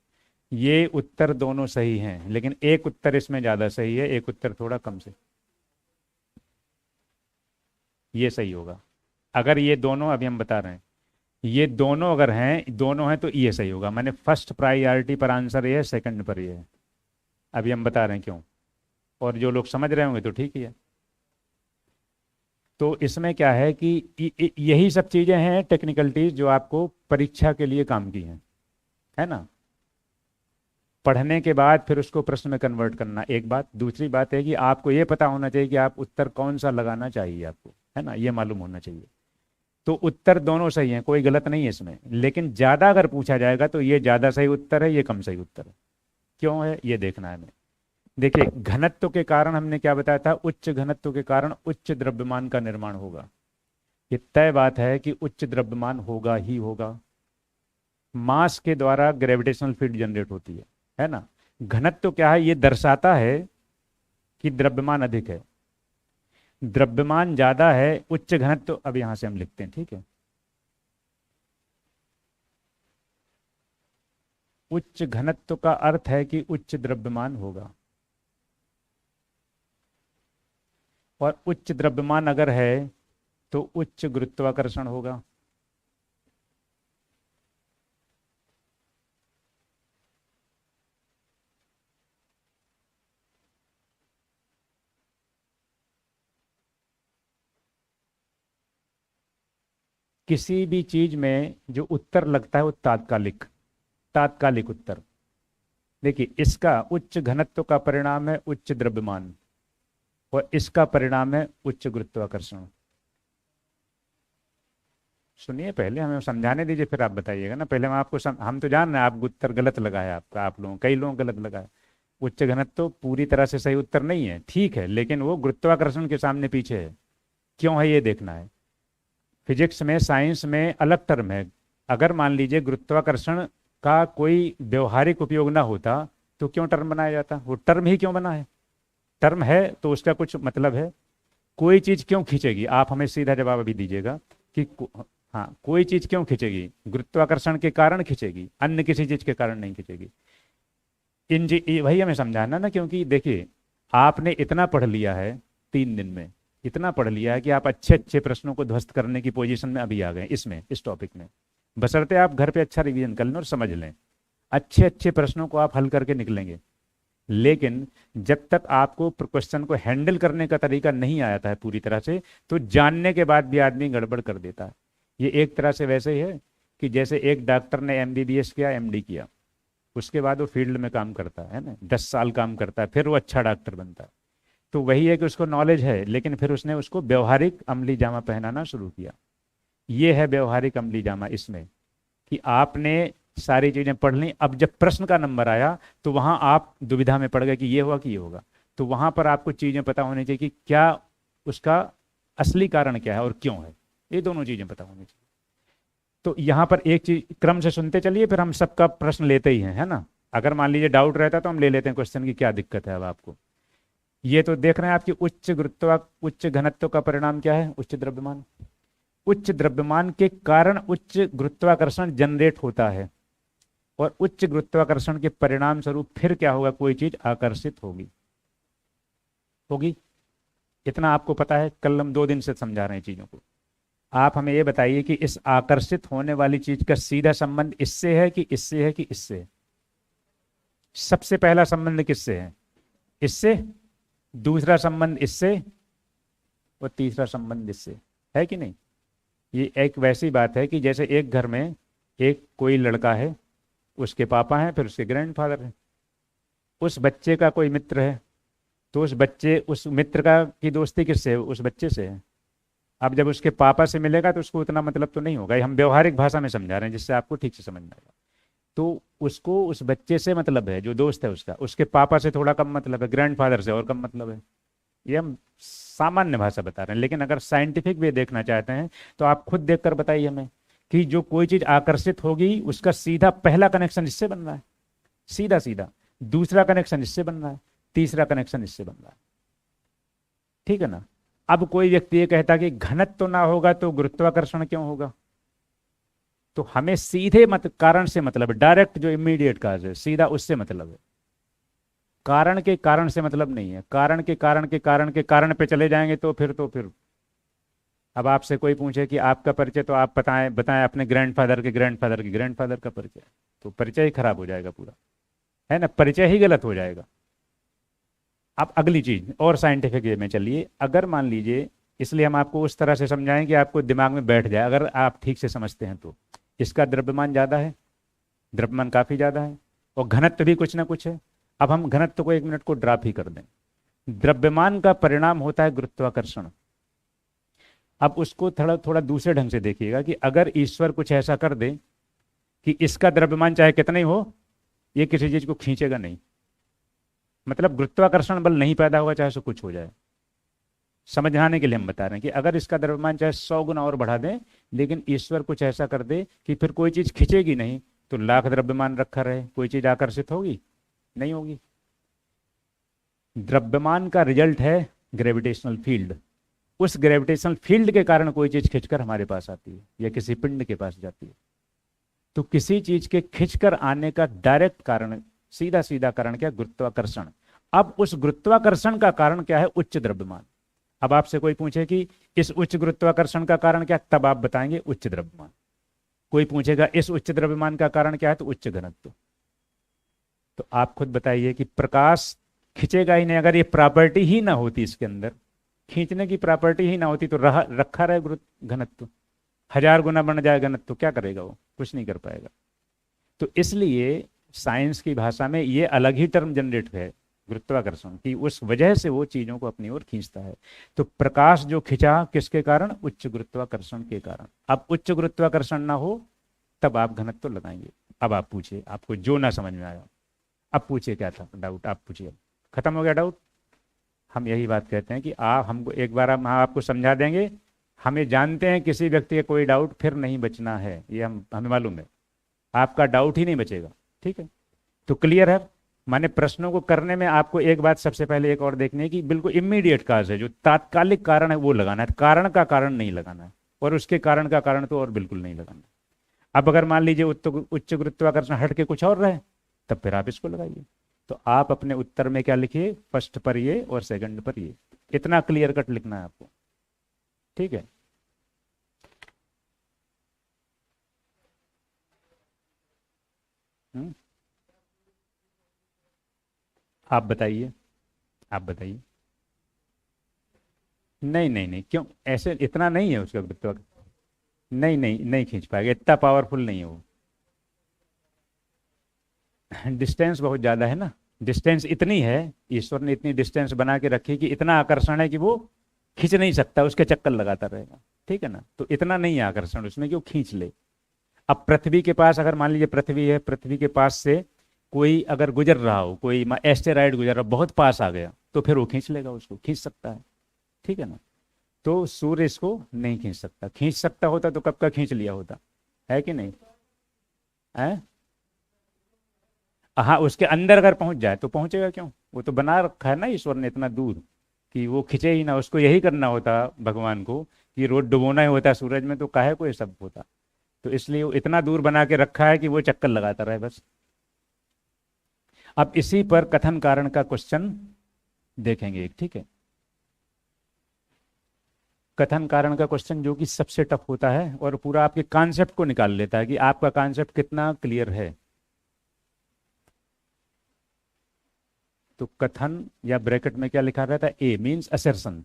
ये उत्तर दोनों सही हैं, लेकिन एक उत्तर इसमें ज्यादा सही है, एक उत्तर थोड़ा कम से, ये सही होगा। अगर ये दोनों, अभी हम बता रहे हैं, ये दोनों अगर हैं, दोनों हैं, तो ये सही होगा। मैंने फर्स्ट प्रायोरिटी पर आंसर ये है, सेकंड पर ये है। अभी हम बता रहे हैं क्यों, और जो लोग समझ रहे होंगे तो ठीक ही है। तो इसमें क्या है कि यही सब चीजें हैं टेक्निकलिटीज जो आपको परीक्षा के लिए काम की हैं, है ना। पढ़ने के बाद फिर उसको प्रश्न में कन्वर्ट करना एक बात, दूसरी बात है कि आपको ये पता होना चाहिए कि आप उत्तर कौन सा लगाना चाहिए आपको, है ना, ये मालूम होना चाहिए। तो उत्तर दोनों सही हैं, कोई गलत नहीं है इसमें, लेकिन ज्यादा अगर पूछा जाएगा तो ये ज्यादा सही उत्तर है, ये कम सही उत्तर है। क्यों है ये देखना है हमें। देखिए घनत्व के कारण हमने क्या बताया था, उच्च घनत्व के कारण उच्च द्रव्यमान का निर्माण होगा, ये तय बात है कि उच्च द्रव्यमान होगा ही होगा। मास के द्वारा ग्रेविटेशनल फील्ड जनरेट होती है ना। घनत्व क्या है, ये दर्शाता है कि द्रव्यमान अधिक है, द्रव्यमान ज्यादा है, उच्च घनत्व। अब यहां से हम लिखते हैं, ठीक है। उच्च घनत्व का अर्थ है कि उच्च द्रव्यमान होगा, और उच्च द्रव्यमान अगर है तो उच्च गुरुत्वाकर्षण होगा। किसी भी चीज में जो उत्तर लगता है वो तात्कालिक, तात्कालिक उत्तर। देखिए इसका उच्च घनत्व का परिणाम है उच्च द्रव्यमान, और इसका परिणाम है उच्च गुरुत्वाकर्षण। सुनिए, पहले हमें समझाने दीजिए, फिर आप बताइएगा ना। पहले हम आपको हम तो जान रहे हैं आप उत्तर गलत लगा है आपका, आप लोगों कई लोगों गलत लगा है। उच्च घनत्व तो पूरी तरह से सही उत्तर नहीं है, ठीक है, लेकिन वो गुरुत्वाकर्षण के सामने पीछे है। क्यों है ये देखना है। फिजिक्स में, साइंस में अलग टर्म है। अगर मान लीजिए गुरुत्वाकर्षण का कोई व्यवहारिक उपयोग ना होता तो क्यों टर्म बनाया जाता, वो टर्म ही क्यों बना है। टर्म है तो उसका कुछ मतलब है, कोई चीज क्यों खींचेगी, आप हमें सीधा जवाब अभी दीजिएगा कि हाँ कोई चीज क्यों खींचेगी, गुरुत्वाकर्षण के कारण खींचेगी, अन्य किसी चीज के कारण नहीं खींचेगी। वही हमें समझाना ना, क्योंकि देखिए आपने इतना पढ़ लिया है 3 दिन में, इतना पढ़ लिया है कि आप अच्छे अच्छे प्रश्नों को ध्वस्त करने की पोजीशन में अभी आ गए इसमें, इस टॉपिक में। बशर्ते आप घर पे अच्छा रिवीजन कर लें और समझ लें, अच्छे अच्छे प्रश्नों को आप हल करके निकलेंगे। लेकिन जब तक आपको क्वेश्चन को हैंडल करने का तरीका नहीं आता है पूरी तरह से, तो जानने के बाद भी आदमी गड़बड़ कर देता है। ये एक तरह से वैसे ही है कि जैसे एक डॉक्टर ने एमबीबीएस किया, एमडी किया, उसके बाद वो फील्ड में काम करता है ना, 10 साल काम करता है, फिर वो अच्छा डॉक्टर बनता है। तो वही है कि उसको नॉलेज है, लेकिन फिर उसने उसको व्यवहारिक अमली जामा पहनाना शुरू किया। ये है व्यवहारिक अमली जामा इसमें, कि आपने सारी चीजें पढ़ ली, अब जब प्रश्न का नंबर आया तो वहां आप दुविधा में पड़ गए कि ये हुआ कि ये होगा। तो वहां पर आपको चीजें पता होनी चाहिए कि क्या उसका असली कारण क्या है और क्यों है, ये दोनों चीजें पता होनी चाहिए। तो यहाँ पर एक चीज क्रम से सुनते चलिए, फिर हम सबका प्रश्न लेते ही हैं, है ना। अगर मान लीजिए डाउट रहता है तो हम ले लेते हैं क्वेश्चन की क्या दिक्कत है अब आपको। ये तो देख रहे हैं आपकी उच्च घनत्व का परिणाम क्या है, उच्च द्रव्यमान। उच्च द्रव्यमान के कारण उच्च गुरुत्वाकर्षण जनरेट होता है, और उच्च गुरुत्वाकर्षण के परिणाम स्वरूप फिर क्या होगा, कोई चीज आकर्षित होगी होगी। इतना आपको पता है, कल हम 2 दिन से समझा रहे हैं चीजों को। आप हमें ये बताइए कि इस आकर्षित होने वाली चीज का सीधा संबंध इससे है कि इससे है कि इससे है। सबसे पहला संबंध किससे है, इससे, दूसरा संबंध इससे, और तीसरा संबंध इससे, है कि नहीं। ये एक वैसी बात है कि जैसे एक घर में एक कोई लड़का है, उसके पापा हैं, फिर उसके ग्रैंडफादर हैं। उस बच्चे का कोई मित्र है, तो उस मित्र का की दोस्ती किससे है, उस बच्चे से है। अब जब उसके पापा से मिलेगा तो उसको उतना मतलब तो नहीं होगा, ये हम व्यवहारिक भाषा में समझा रहे हैं जिससे आपको ठीक से समझ में आएगा। तो उसको उस बच्चे से मतलब है, जो दोस्त है उसका, उसके पापा से थोड़ा कम मतलब है, ग्रैंडफादर से और कम मतलब है। ये हम सामान्य भाषा बता रहे हैं, लेकिन अगर साइंटिफिक वे देखना चाहते हैं तो आप खुद देखकर बताइए हमें कि जो कोई चीज आकर्षित होगी उसका सीधा पहला कनेक्शन इससे बन रहा है, सीधा सीधा, दूसरा कनेक्शन इससे बन रहा है, तीसरा कनेक्शन इससे बन रहा है, ठीक है ना। अब कोई व्यक्ति ये कहता कि घनत्व तो ना होगा तो गुरुत्वाकर्षण क्यों होगा, तो हमें सीधे कारण से मतलब है, डायरेक्ट जो इमीडिएट काज है सीधा उससे मतलब है। कारण के कारण से मतलब नहीं है, कारण के कारण के कारण के कारण पे चले जाएंगे तो फिर अब आपसे कोई पूछे कि आपका परिचय, तो आप बताएं बताएं अपने ग्रैंडफादर के ग्रैंडफादर के ग्रैंडफादर का परिचय, तो परिचय ही खराब हो जाएगा पूरा, है ना, परिचय ही गलत हो जाएगा। अब अगली चीज और साइंटिफिक वे में चलिए, अगर मान लीजिए, इसलिए हम आपको उस तरह से समझाएं कि आपको दिमाग में बैठ जाए, अगर आप ठीक से समझते हैं तो इसका द्रव्यमान ज्यादा है, द्रव्यमान काफी ज्यादा है, और घनत्व भी कुछ ना कुछ है। अब हम घनत्व को 1 मिनट को ड्रॉप ही कर दें, द्रव्यमान का परिणाम होता है गुरुत्वाकर्षण। अब उसको थोड़ा थोड़ा दूसरे ढंग से देखिएगा कि अगर ईश्वर कुछ ऐसा कर दे कि इसका द्रव्यमान चाहे कितना ही हो, ये किसी चीज को खींचेगा नहीं, मतलब गुरुत्वाकर्षण बल नहीं पैदा होगा चाहे उसको कुछ हो जाए। समझाने के लिए हम बता रहे हैं कि अगर इसका द्रव्यमान चाहे 100 गुना और बढ़ा दें, लेकिन ईश्वर कुछ ऐसा कर दे कि फिर कोई चीज खींचेगी नहीं, तो लाख द्रव्यमान रखा रहे, कोई चीज आकर्षित होगी नहीं होगी। द्रव्यमान का रिजल्ट है ग्रेविटेशनल फील्ड, उस ग्रेविटेशनल फील्ड के कारण कोई चीज खिंचकर हमारे पास आती है या किसी पिंड के पास जाती है। तो किसी चीज के खिंचकर आने का डायरेक्ट कारण, सीधा सीधा कारण क्या, गुरुत्वाकर्षण। अब उस गुरुत्वाकर्षण का कारण क्या है, उच्च द्रव्यमान। अब आपसे कोई पूछे कि इस उच्च गुरुत्वाकर्षण का कारण क्या, तब आप बताएंगे उच्च द्रव्यमान। कोई पूछेगा इस उच्च द्रव्यमान का कारण क्या है, तो उच्च घनत्व। तो आप खुद बताइए कि प्रकाश खिंचेगा ही नहीं, अगर ये प्रॉपर्टी ही ना होती, इसके अंदर खींचने की प्रॉपर्टी ही ना होती, तो रखा रहे घनत्व, 1000 गुना बढ़ जाए घनत्व, क्या करेगा वो, कुछ नहीं कर पाएगा। तो इसलिए साइंस की भाषा में ये अलग ही टर्म जनरेट है गुरुत्वाकर्षण की, उस वजह से वो चीजों को अपनी ओर खींचता है। तो प्रकाश जो खिंचा किसके कारण, उच्च गुरुत्वाकर्षण के कारण। अब उच्च गुरुत्वाकर्षण ना हो तब आप घनत्व लगाएंगे। अब आप पूछिए, आपको जो ना समझ में आया, अब पूछिए क्या था डाउट, आप पूछिए। खत्म हो गया डाउट। हम यही बात कहते हैं कि आप हमको एक बार हम आपको समझा देंगे, हमें जानते हैं किसी व्यक्ति का कोई डाउट फिर नहीं बचना है, ये हमें मालूम है, आपका डाउट ही नहीं बचेगा, ठीक है। तो क्लियर है, माने प्रश्नों को करने में आपको एक बात सबसे पहले एक और देखनी है कि बिल्कुल इमीडिएट काज है, जो तात्कालिक कारण है वो लगाना है, कारण का कारण नहीं लगाना है, और उसके कारण का कारण तो और बिल्कुल नहीं लगाना। अब अगर मान लीजिए उच्च गुरुत्वाकर्षण हट के कुछ और रहे, तब फिर आप इसको लगाइए। तो आप अपने उत्तर में क्या लिखिए, फर्स्ट पर ये और सेकंड पर ये, इतना क्लियर कट लिखना है आपको, ठीक है। हम्म, आप बताइए, आप बताइए। नहीं नहीं नहीं, क्यों, ऐसे इतना नहीं है उसका गुरुत्वाकर्षण। नहीं नहीं नहीं खींच पाएगा, इतना पावरफुल नहीं है वो। डिस्टेंस बहुत ज्यादा है ना, डिस्टेंस इतनी है, ईश्वर ने इतनी डिस्टेंस बना के रखी कि इतना आकर्षण है कि वो खींच नहीं सकता, उसके चक्कर लगाता रहेगा, ठीक है ना। तो इतना नहीं है आकर्षण उसमें कि वो खींच ले। अब पृथ्वी के पास अगर मान लीजिए पृथ्वी है, पृथ्वी के पास से कोई अगर गुजर रहा हो, कोई एस्टेरॉयड गुजर रहा हो, बहुत पास आ गया, तो फिर वो खींच लेगा, उसको खींच सकता है, ठीक है ना। तो सूर्य इसको नहीं खींच सकता, खींच सकता होता तो कब का खींच लिया होता, है कि नहीं है। हाँ, उसके अंदर अगर पहुंच जाए तो पहुंचेगा क्यों, वो तो बना रखा है ना ईश्वर ने इतना दूर कि वो खिंचे ही ना, उसको यही करना होता भगवान को कि रोज डुबोना ही होता सूरज में, तो काहे को ये सब होता। तो इसलिए वो इतना दूर बना के रखा है कि वो चक्कर लगाता रहे बस। अब इसी पर कथन कारण का क्वेश्चन देखेंगे एक, ठीक है। कथन कारण का क्वेश्चन जो कि सबसे टफ होता है और पूरा आपके कॉन्सेप्ट को निकाल लेता है कि आपका कॉन्सेप्ट कितना क्लियर है। तो कथन या ब्रैकेट में क्या लिखा रहता है, ए मीन्स असर्शन।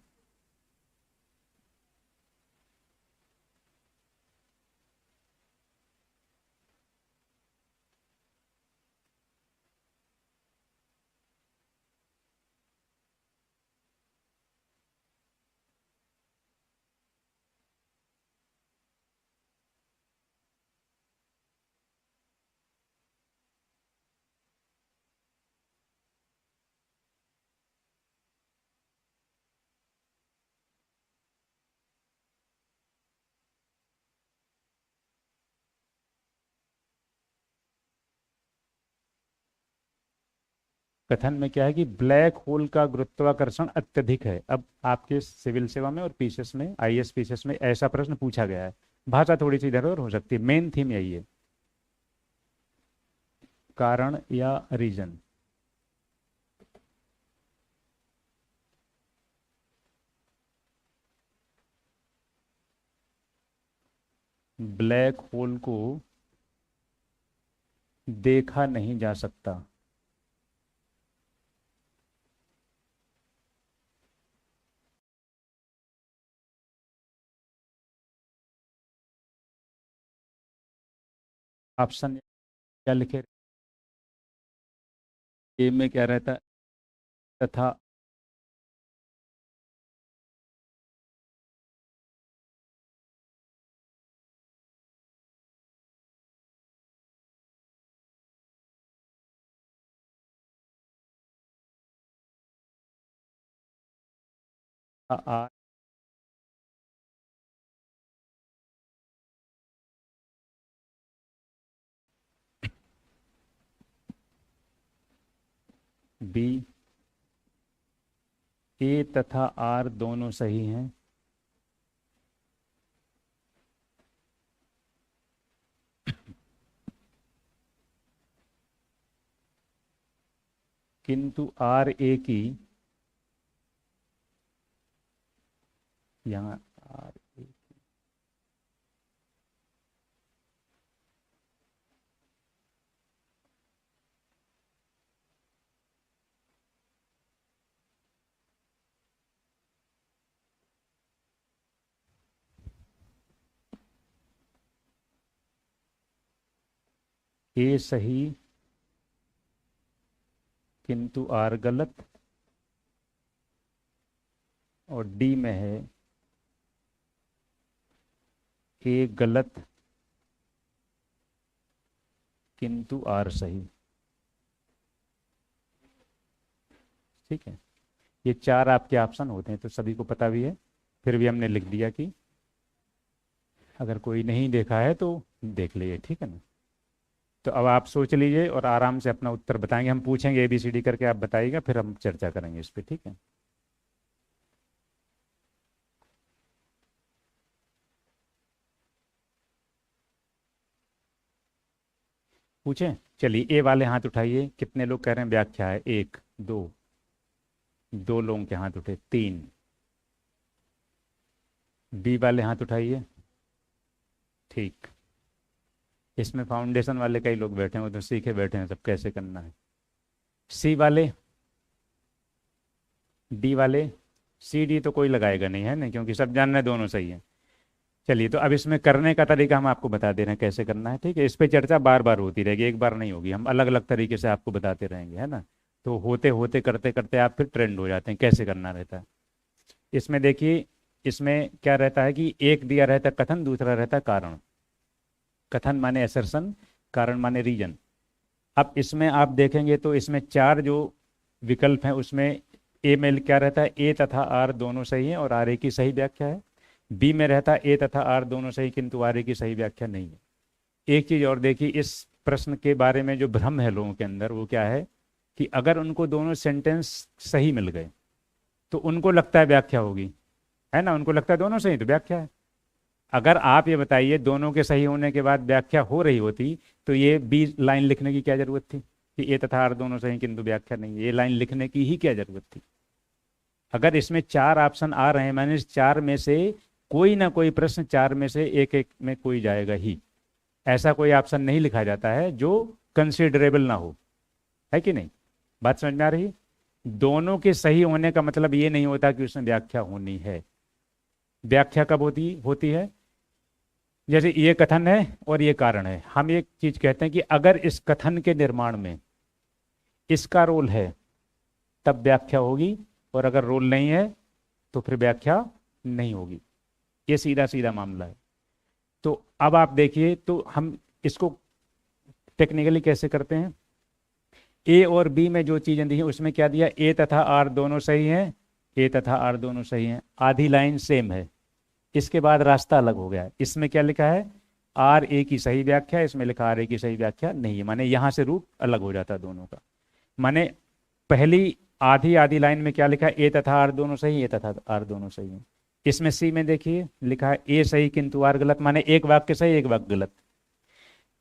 कथन में क्या है कि ब्लैक होल का गुरुत्वाकर्षण अत्यधिक है। अब आपके सिविल सेवा में और पीसीएस में, आईएएस पीसीएस में ऐसा प्रश्न पूछा गया है, भाषा थोड़ी सी इधर उधर हो सकती है, मेन थीम यही है, कारण या रीजन। ब्लैक होल को देखा नहीं जा सकता। ऑप्शन क्या लिखे, ए में क्या रहता है, तथा आ, बी, ए तथा आर दोनों सही हैं, किंतु आर ए की, यहाँ आर ए, ए सही किंतु आर गलत, और डी में है ए गलत किंतु आर सही, ठीक है। ये चार आपके ऑप्शन होते हैं, तो सभी को पता भी है, फिर भी हमने लिख दिया कि अगर कोई नहीं देखा है तो देख लिए, ठीक है ना। तो अब आप सोच लीजिए और आराम से अपना उत्तर बताएंगे, हम पूछेंगे ABCD करके, आप बताइएगा, फिर हम चर्चा करेंगे इस पे, ठीक है। पूछें, चलिए ए वाले हाथ उठाइए, कितने लोग कह रहे हैं व्याख्या है? एक, दो, दो लोगों के हाथ उठे, तीन। बी वाले हाथ उठाइए, ठीक। इसमें फाउंडेशन वाले कई लोग बैठे हैं, वो तो सीखे बैठे हैं सब कैसे करना है। सी वाले, डी वाले, सी डी तो कोई लगाएगा नहीं है ना, क्योंकि सब जान रहे हैं दोनों सही है। चलिए, तो अब इसमें करने का तरीका हम आपको बता दे रहे हैं कैसे करना है, ठीक है। इस पे चर्चा बार बार होती रहेगी, एक बार नहीं होगी, हम अलग अलग तरीके से आपको बताते रहेंगे, है ना। तो होते होते करते करते आप फिर ट्रेंड हो जाते हैं कैसे करना रहता है। इसमें देखिए, इसमें क्या रहता है कि एक दिया रहता है कथन, दूसरा रहता है कारण। कथन माने असर्शन, कारण माने रीजन। अब इसमें आप देखेंगे तो इसमें चार जो विकल्प हैं उसमें ए में क्या रहता है? ए तथा आर दोनों सही है और आर ए की सही व्याख्या है। बी में रहता है ए तथा आर दोनों सही, किंतु आर ए की सही व्याख्या नहीं है। एक चीज और देखिए, इस प्रश्न के बारे में जो भ्रम है लोगों के अंदर वो क्या है कि अगर उनको दोनों सेंटेंस सही मिल गए तो उनको लगता है व्याख्या होगी, है ना, उनको लगता है दोनों सही तो व्याख्या है। अगर आप ये बताइए दोनों के सही होने के बाद व्याख्या हो रही होती तो ये बी लाइन लिखने की क्या जरूरत थी कि ए तथा आर दोनों सही किंतु व्याख्या नहीं है? ये लाइन लिखने की ही क्या जरूरत थी? अगर इसमें चार ऑप्शन आ रहे हैं मैंने इस चार में से कोई ना कोई प्रश्न, चार में से एक एक में कोई जाएगा ही। ऐसा कोई ऑप्शन नहीं लिखा जाता है जो कंसिडरेबल ना हो, है कि नहीं? बात समझ में आ रही है? दोनों के सही होने का मतलब ये नहीं होता कि उसमें व्याख्या होनी है। व्याख्या कब होती होती है? जैसे ये कथन है और ये कारण है, हम एक चीज कहते हैं कि अगर इस कथन के निर्माण में इसका रोल है तब व्याख्या होगी, और अगर रोल नहीं है तो फिर व्याख्या नहीं होगी। ये सीधा सीधा मामला है। तो अब आप देखिए, तो हम इसको टेक्निकली कैसे करते हैं। ए और बी में जो चीजें दी हैं उसमें क्या दिया? ए तथा आर दोनों सही हैं, ए तथा आर दोनों सही हैं, आधी लाइन सेम है। इसके बाद रास्ता अलग हो गया, इसमें क्या लिखा है? आर ए की सही व्याख्या, इसमें लिखा आर ए की सही व्याख्या नहीं है, माने यहां से रूट अलग हो जाता है दोनों का। माने पहली आधी आधी लाइन में क्या लिखा है? ए तथा आर दोनों सही, ए तथा आर दोनों सही है। इसमें सी में देखिए लिखा है ए सही किंतु आर गलत, माने एक वाक्य सही एक वाक्य गलत।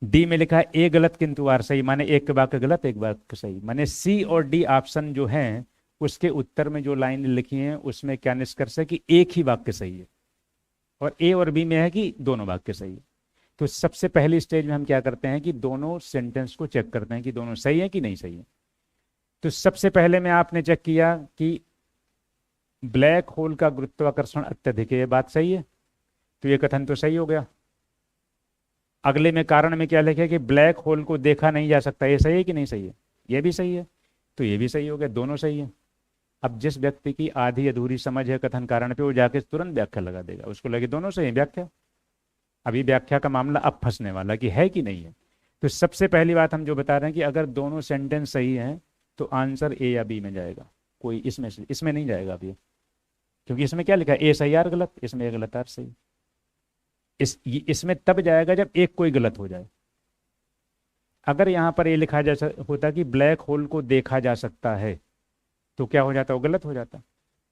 डी में लिखा है ए गलत किंतु आर सही, माने एक वाक्य गलत एक वाक्य सही। माने सी और डी ऑप्शन जो हैं उसके उत्तर में जो लाइन लिखी है उसमें क्या निष्कर्ष है कि एक ही वाक्य सही है, और ए और बी में है कि दोनों वाक्य सही है। तो सबसे पहली स्टेज में हम क्या करते हैं कि दोनों सेंटेंस को चेक करते हैं कि दोनों सही है कि नहीं सही है। तो सबसे पहले में आपने चेक किया कि ब्लैक होल का गुरुत्वाकर्षण अत्यधिक है, ये बात सही है, तो ये कथन तो सही हो गया। अगले में कारण में क्या लिखे कि ब्लैक होल को देखा नहीं जा सकता, ये सही है कि नहीं सही है? ये भी सही है, तो ये भी सही हो गया, दोनों सही है। अब जिस व्यक्ति की आधी अधूरी समझ है कथन कारण पे, वो जाके तुरंत व्याख्या लगा देगा, उसको लगे दोनों सही है व्याख्या। अभी व्याख्या का मामला अब फंसने वाला कि है कि नहीं है। तो सबसे पहली बात हम जो बता रहे हैं कि अगर दोनों सेंटेंस सही हैं तो आंसर ए या बी में जाएगा, कोई इसमें से इसमें नहीं जाएगा अभी, क्योंकि इसमें क्या लिखा है? ए सही आर गलत, इसमें ए गलत आर सही। इसमें तब जाएगा जब एक कोई गलत हो जाए। अगर यहां पर ये लिखा जा होता कि ब्लैक होल को देखा जा सकता है तो क्या हो जाता? वो गलत हो जाता।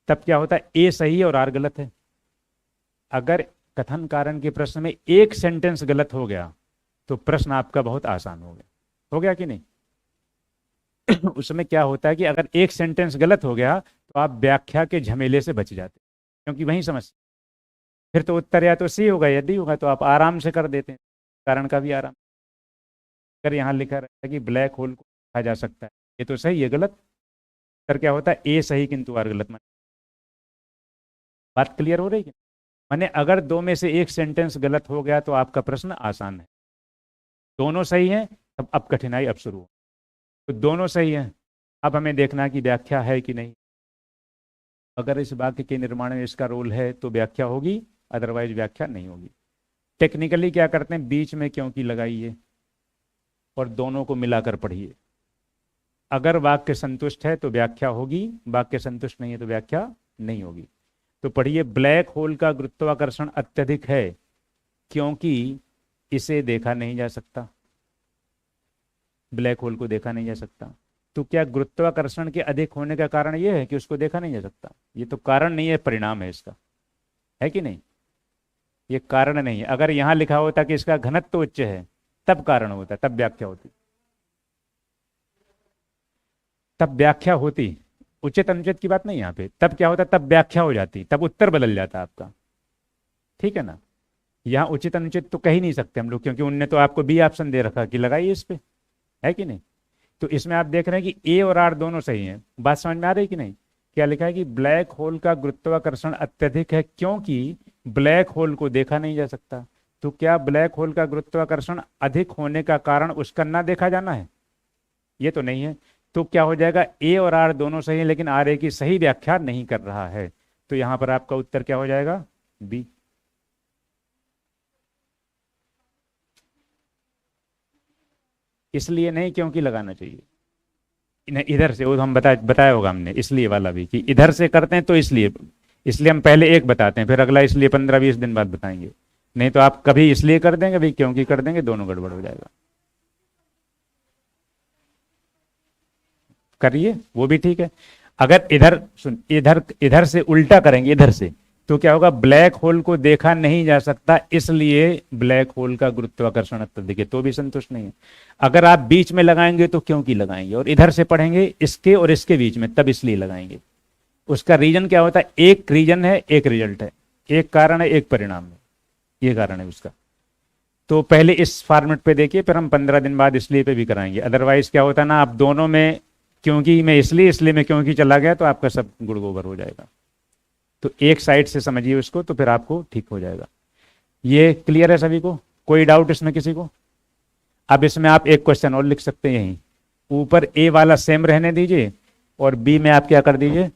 तब क्या होता? ए सही है और आर गलत है। अगर कथन कारण के प्रश्न में एक सेंटेंस गलत हो गया तो प्रश्न आपका बहुत आसान हो गया कि नहीं? उसमें क्या होता है कि अगर एक सेंटेंस गलत हो गया तो आप व्याख्या के झमेले से बच जाते, क्योंकि वही समझ, फिर तो उत्तर या तो सी होगा या डी होगा, तो आप आराम से कर देते हैं, कारण का भी आराम। अगर यहाँ लिखा रहता है कि ब्लैक होल को देखा जा सकता है, ये तो सही है गलत, फिर क्या होता है? ए सही किंतु आर गलत। बात क्लियर हो रही है? माने अगर दो में से एक सेंटेंस गलत हो गया तो आपका प्रश्न आसान है। दोनों सही हैं, तब अब कठिनाई अब शुरू हो। तो दोनों सही हैं, अब हमें देखना कि व्याख्या है कि नहीं। अगर इस वाक्य के निर्माण में इसका रोल है तो व्याख्या होगी, अदरवाइज व्याख्या नहीं होगी। टेक्निकली क्या करते हैं, बीच में क्योंकि लगाइए और दोनों को मिलाकर पढ़िए। अगर वाक्य संतुष्ट है तो व्याख्या होगी, वाक्य संतुष्ट नहीं है तो व्याख्या नहीं होगी। तो पढ़िए, ब्लैक होल का गुरुत्वाकर्षण अत्यधिक है क्योंकि इसे देखा नहीं जा सकता। ब्लैक होल को देखा नहीं जा सकता। तो क्या गुरुत्वाकर्षण के अधिक होने का कारण ये है कि उसको देखा नहीं जा सकता? ये तो कारण नहीं है, परिणाम है इसका, है कि नहीं? ये कारण नहीं है। अगर यहां लिखा होता कि इसका घनत्व उच्च है, तब कारण होता, तब व्याख्या होती, तब व्याख्या होती। उचित अनुचित की बात नहीं यहाँ पे, तब क्या होता, तब व्याख्या हो जाती, तब उत्तर बदल जाता आपका, ठीक है ना? यहाँ उचित अनुचित तो कह ही नहीं सकते हम लोग, क्योंकि उनने तो आपको बी ऑप्शन दे रखा कि लगाइए इस पे, है कि नहीं? तो इसमें आप देख रहे हैं कि ए और आर दोनों सही हैं। बात समझ में आ रही कि नहीं? क्या लिखा है कि ब्लैक होल का गुरुत्वाकर्षण अत्यधिक है क्योंकि ब्लैक होल को देखा नहीं जा सकता। तो क्या ब्लैक होल का गुरुत्वाकर्षण अधिक होने का कारण उसका ना देखा जाना है? ये तो नहीं है। तो क्या हो जाएगा, ए और आर दोनों सही है, लेकिन आर ए की सही व्याख्या नहीं कर रहा है। तो यहां पर आपका उत्तर क्या हो जाएगा, बी। इसलिए नहीं क्योंकि लगाना चाहिए। इधर से वो हम बताया होगा हमने, इसलिए वाला भी कि इधर से करते हैं तो इसलिए, इसलिए हम पहले एक बताते हैं, फिर अगला इसलिए 15-20 दिन बाद बताएंगे। नहीं तो आप कभी इसलिए कर देंगे, कभी क्योंकि कर देंगे, दोनों गड़बड़ हो जाएगा। करिए, वो भी ठीक है। अगर इधर सुन, इधर इधर से उल्टा करेंगे, इधर से, तो क्या होगा, ब्लैक होल को देखा नहीं जा सकता इसलिए ब्लैक होल का गुरुत्वाकर्षण अत्यधिक है, तो भी संतुष्ट नहीं है। अगर आप बीच में लगाएंगे तो क्योंकि लगाएंगे, और इधर से पढ़ेंगे इसके और इसके बीच में, तब इसलिए लगाएंगे। उसका रीजन क्या होता है, एक रीजन है एक रिजल्ट है, एक कारण है एक परिणाम है, ये कारण है उसका। तो पहले इस फॉर्मेट पे देखिए, फिर हम 15 दिन बाद इसलिए पे भी कराएंगे। अदरवाइज क्या होता है ना, आप दोनों में क्योंकि मैं इसलिए में क्योंकि चला गया तो आपका सब गुड़ गोबर हो जाएगा। तो एक साइड से समझिए उसको, तो फिर आपको ठीक हो जाएगा। ये क्लियर है सभी को? कोई डाउट इसमें किसी को? अब इसमें आप एक क्वेश्चन और लिख सकते हैं, यहीं ऊपर ए वाला सेम रहने दीजिए, और बी में आप क्या कर दीजिए,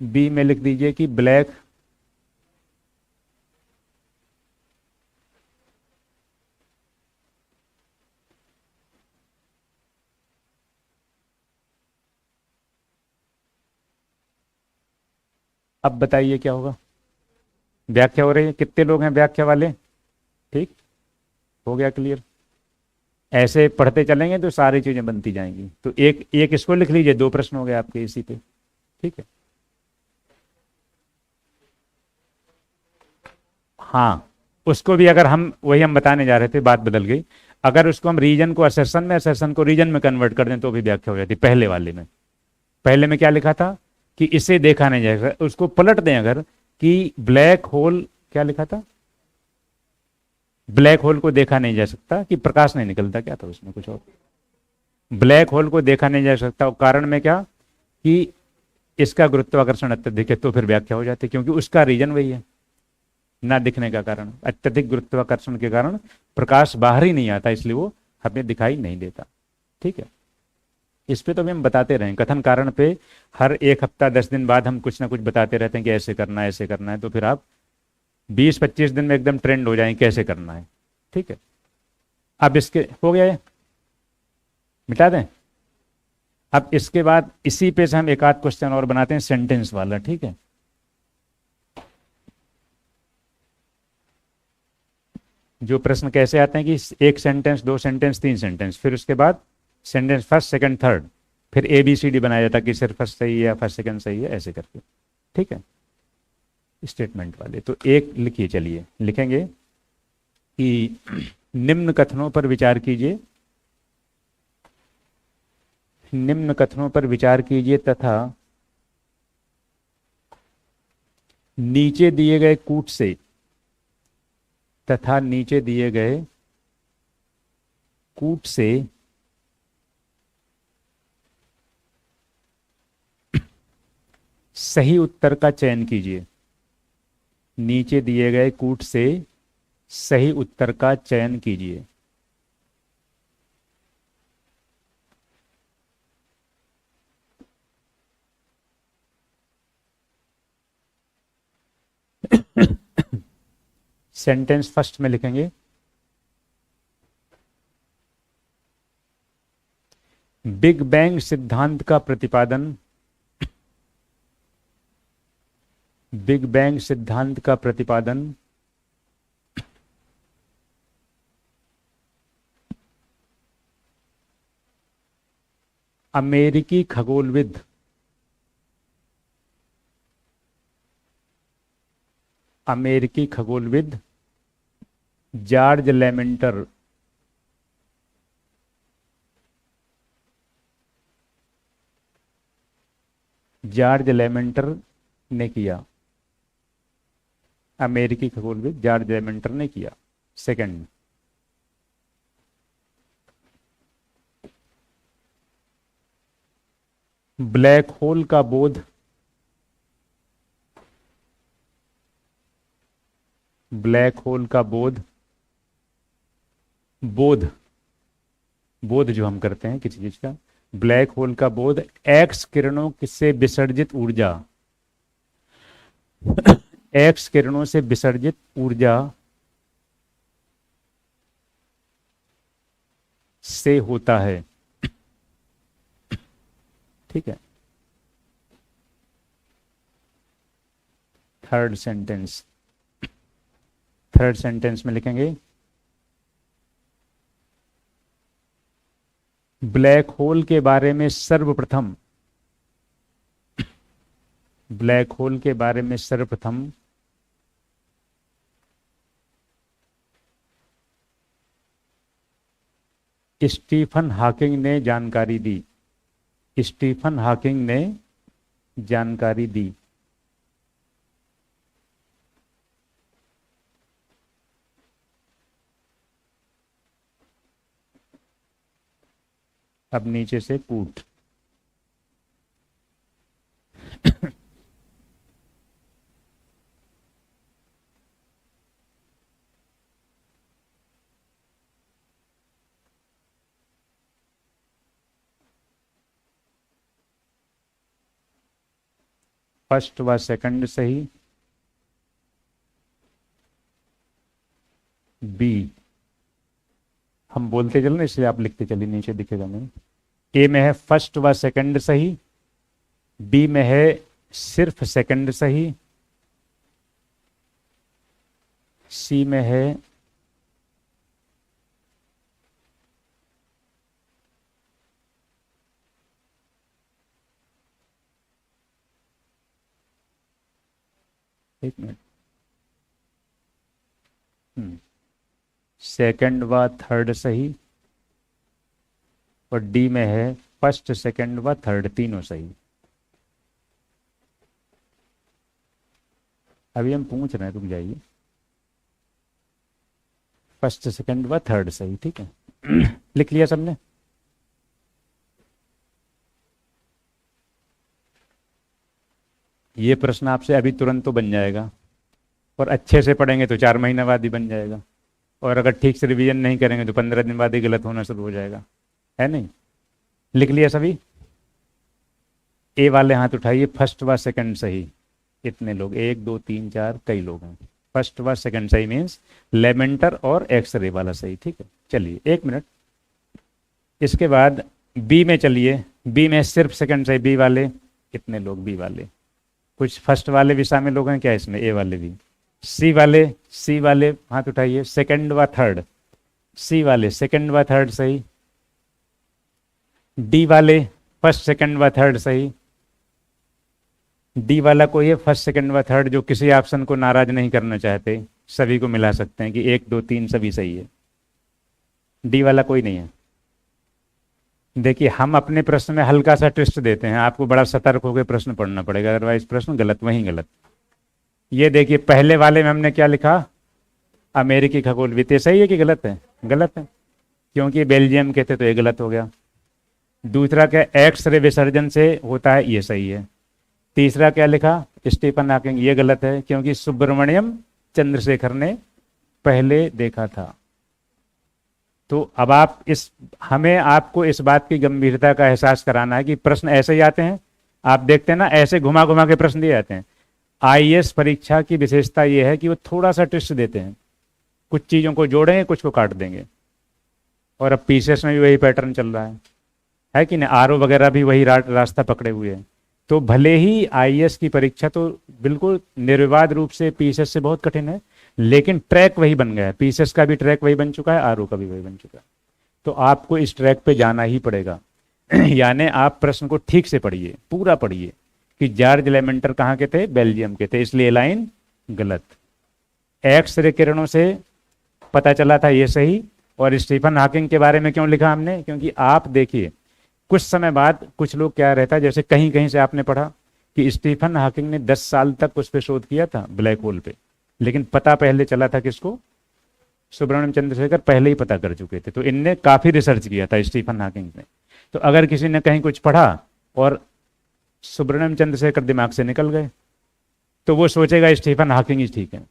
बी में लिख दीजिए कि ब्लैक अब बताइए क्या होगा, व्याख्या हो रही है? कितने लोग हैं व्याख्या वाले? ठीक हो गया, क्लियर? ऐसे पढ़ते चलेंगे तो सारी चीजें बनती जाएंगी। तो एक एक इसको लिख लीजिए, 2 प्रश्न हो गए आपके इसी पे, ठीक है? हाँ, उसको भी अगर हम, वही हम बताने जा रहे थे, बात बदल गई। अगर उसको हम रीजन को असर्शन में, असर्शन को रीजन में कन्वर्ट कर दें तो भी व्याख्या हो जाती। पहले वाले में, पहले में क्या लिखा था कि इसे देखा नहीं जाएगा, उसको पलट दें अगर, कि ब्लैक होल, क्या लिखा था, ब्लैक होल को देखा नहीं जा सकता, कि प्रकाश नहीं निकलता, क्या था उसमें कुछ और, ब्लैक होल को देखा नहीं जा सकता, और कारण में क्या, कि इसका गुरुत्वाकर्षण अत्यधिक है, तो फिर व्याख्या हो जाती, क्योंकि उसका रीजन वही है, ना दिखने का कारण, अत्यधिक गुरुत्वाकर्षण के कारण प्रकाश बाहर ही नहीं आता, इसलिए वो हमें दिखाई नहीं देता। ठीक है, इस पे तो भी हम बताते रहें, कथन कारण पे हर एक हफ्ता 10 दिन बाद हम कुछ ना कुछ बताते रहते हैं कि ऐसे करना है, ऐसे करना है, तो फिर आप 20-25 दिन में एकदम ट्रेंड हो जाएंगे कैसे करना है। ठीक है, अब इसके हो गया है, मिटा दें। अब इसके बाद इसी पे से हम एक आध क्वेश्चन और बनाते हैं, सेंटेंस वाला। ठीक है, जो प्रश्न कैसे आते हैं कि एक सेंटेंस, 2 सेंटेंस, 3 सेंटेंस, फिर उसके बाद सेंटेंस फर्स्ट सेकंड थर्ड, फिर ABCD बनाया जाता है कि सिर्फ फर्स्ट सही है या फर्स्ट सेकंड सही है, ऐसे करके। ठीक है, स्टेटमेंट वाले। तो एक लिखिए, चलिए लिखेंगे कि निम्न कथनों पर विचार कीजिए, निम्न कथनों पर विचार कीजिए तथा नीचे दिए गए कूट से, तथा नीचे दिए गए कूट से सही उत्तर का चयन कीजिए। नीचे दिए गए कूट से सही उत्तर का चयन कीजिए। सेंटेंस फर्स्ट में लिखेंगे, बिग बैंग सिद्धांत का प्रतिपादन, बिग बैंग सिद्धांत का प्रतिपादन अमेरिकी खगोलविद अमेरिकी खगोलविद जॉर्ज लेमेंटर ने किया। अमेरिकी खगोलविद जॉर्ज लेमेंटर ने किया। सेकंड, ब्लैक होल का बोध बोध जो हम करते हैं किसी चीज का, ब्लैक होल का बोध एक्स किरणों से विसर्जित ऊर्जा एक्स किरणों से विसर्जित ऊर्जा से होता है। ठीक है। थर्ड सेंटेंस में लिखेंगे ब्लैक होल के बारे में सर्वप्रथम स्टीफन हॉकिंग ने जानकारी दी। अब नीचे से पुट फर्स्ट व सेकंड सही, बी हम बोलते चलो ना इसलिए आप लिखते चलिए, नीचे दिखेगा नहीं। ए में है फर्स्ट व सेकंड सही, बी में है सिर्फ सेकंड सही, सी में है एक मिनट सेकंड व थर्ड सही, और डी में है फर्स्ट सेकंड व थर्ड तीनों सही। अभी हम पूछ रहे हैं, रुक जाइए। फर्स्ट सेकंड व थर्ड सही, ठीक है। लिख लिया सबने? ये प्रश्न आपसे अभी तुरंत तो बन जाएगा, और अच्छे से पढ़ेंगे तो 4 महीने बाद ही बन जाएगा, और अगर ठीक से रिवीजन नहीं करेंगे तो 15 दिन बाद ही गलत होना शुरू हो जाएगा, है नहीं? लिख लिया सभी? ए वाले हाथ उठाइए। फर्स्ट व सेकंड सही, इतने लोग, 1 2 3 4 कई लोग हैं। फर्स्ट व सेकंड सही मीन्स लेमेंटर और एक्सरे वाला सही, ठीक है। चलिए 1 मिनट। इसके बाद बी में चलिए, बी में सिर्फ सेकंड सही, बी वाले कितने लोग? बी वाले कुछ फर्स्ट वाले भी शामिल हो गए क्या इसमें? ए वाले भी। सी वाले हाथ उठाइए। सेकंड व थर्ड, सी वाले सेकंड व थर्ड सही। डी वाले फर्स्ट सेकंड व थर्ड सही। डी वाला कोई है फर्स्ट सेकंड व थर्ड जो किसी ऑप्शन को नाराज नहीं करना चाहते, सभी को मिला सकते हैं कि 1 2 3 सभी सही है। डी वाला कोई नहीं है। देखिए हम अपने प्रश्न में हल्का सा ट्विस्ट देते हैं, आपको बड़ा सतर्क होकर प्रश्न पढ़ना पड़ेगा, अदरवाइज प्रश्न गलत वहीं गलत। ये देखिए पहले वाले में हमने क्या लिखा? अमेरिकी खगोलविद। सही है कि गलत है? गलत है, क्योंकि बेल्जियम के थे तो ये गलत हो गया। दूसरा क्या? एक्स रे विसर्जन से होता है, ये सही है। तीसरा क्या लिखा? स्टीफन हॉकिंग, ये गलत है क्योंकि सुब्रमण्यम चंद्रशेखर ने पहले देखा था। तो अब हमें आपको इस बात की गंभीरता का एहसास कराना है कि प्रश्न ऐसे ही आते हैं। आप देखते हैं ना, ऐसे घुमा घुमा के प्रश्न दिए जाते हैं। आईएएस परीक्षा की विशेषता यह है कि वो थोड़ा सा ट्विस्ट देते हैं, कुछ चीज़ों को जोड़ेंगे, कुछ को काट देंगे। और अब पीसीएस में भी वही पैटर्न चल रहा है कि नहीं? आरओ वगैरह भी वही रास्ता पकड़े हुए हैं। तो भले ही आईएएस की परीक्षा तो बिल्कुल निर्विवाद रूप से पीसीएस से बहुत कठिन है, लेकिन ट्रैक वही बन गया है। पीसीएस का भी ट्रैक वही बन चुका है, आरओ का भी वही बन चुका है। तो आपको इस ट्रैक पे जाना ही पड़ेगा। यानी आप प्रश्न को ठीक से पढ़िए, पूरा पढ़िए कि जॉर्ज लेमेंटर कहाँ के थे, बेल्जियम के थे, इसलिए लाइन गलत। एक्स रे किरणों से पता चला था ये सही। और स्टीफन हॉकिंग के बारे में क्यों लिखा हमने, क्योंकि आप देखिए कुछ समय बाद कुछ लोग क्या रहता है, जैसे कहीं कहीं से आपने पढ़ा कि स्टीफन हॉकिंग ने 10 साल तक उस पर शोध किया था, ब्लैक होल पे, लेकिन पता पहले चला था किसको, सुब्रमण्यम चंद्रशेखर पहले ही पता कर चुके थे। तो इनने काफी रिसर्च किया था स्टीफन हॉकिंग ने। तो अगर किसी ने कहीं कुछ पढ़ा और सुब्रमण्यम चंद्रशेखर दिमाग से निकल गए तो वो सोचेगा स्टीफन हॉकिंग ही ठीक है,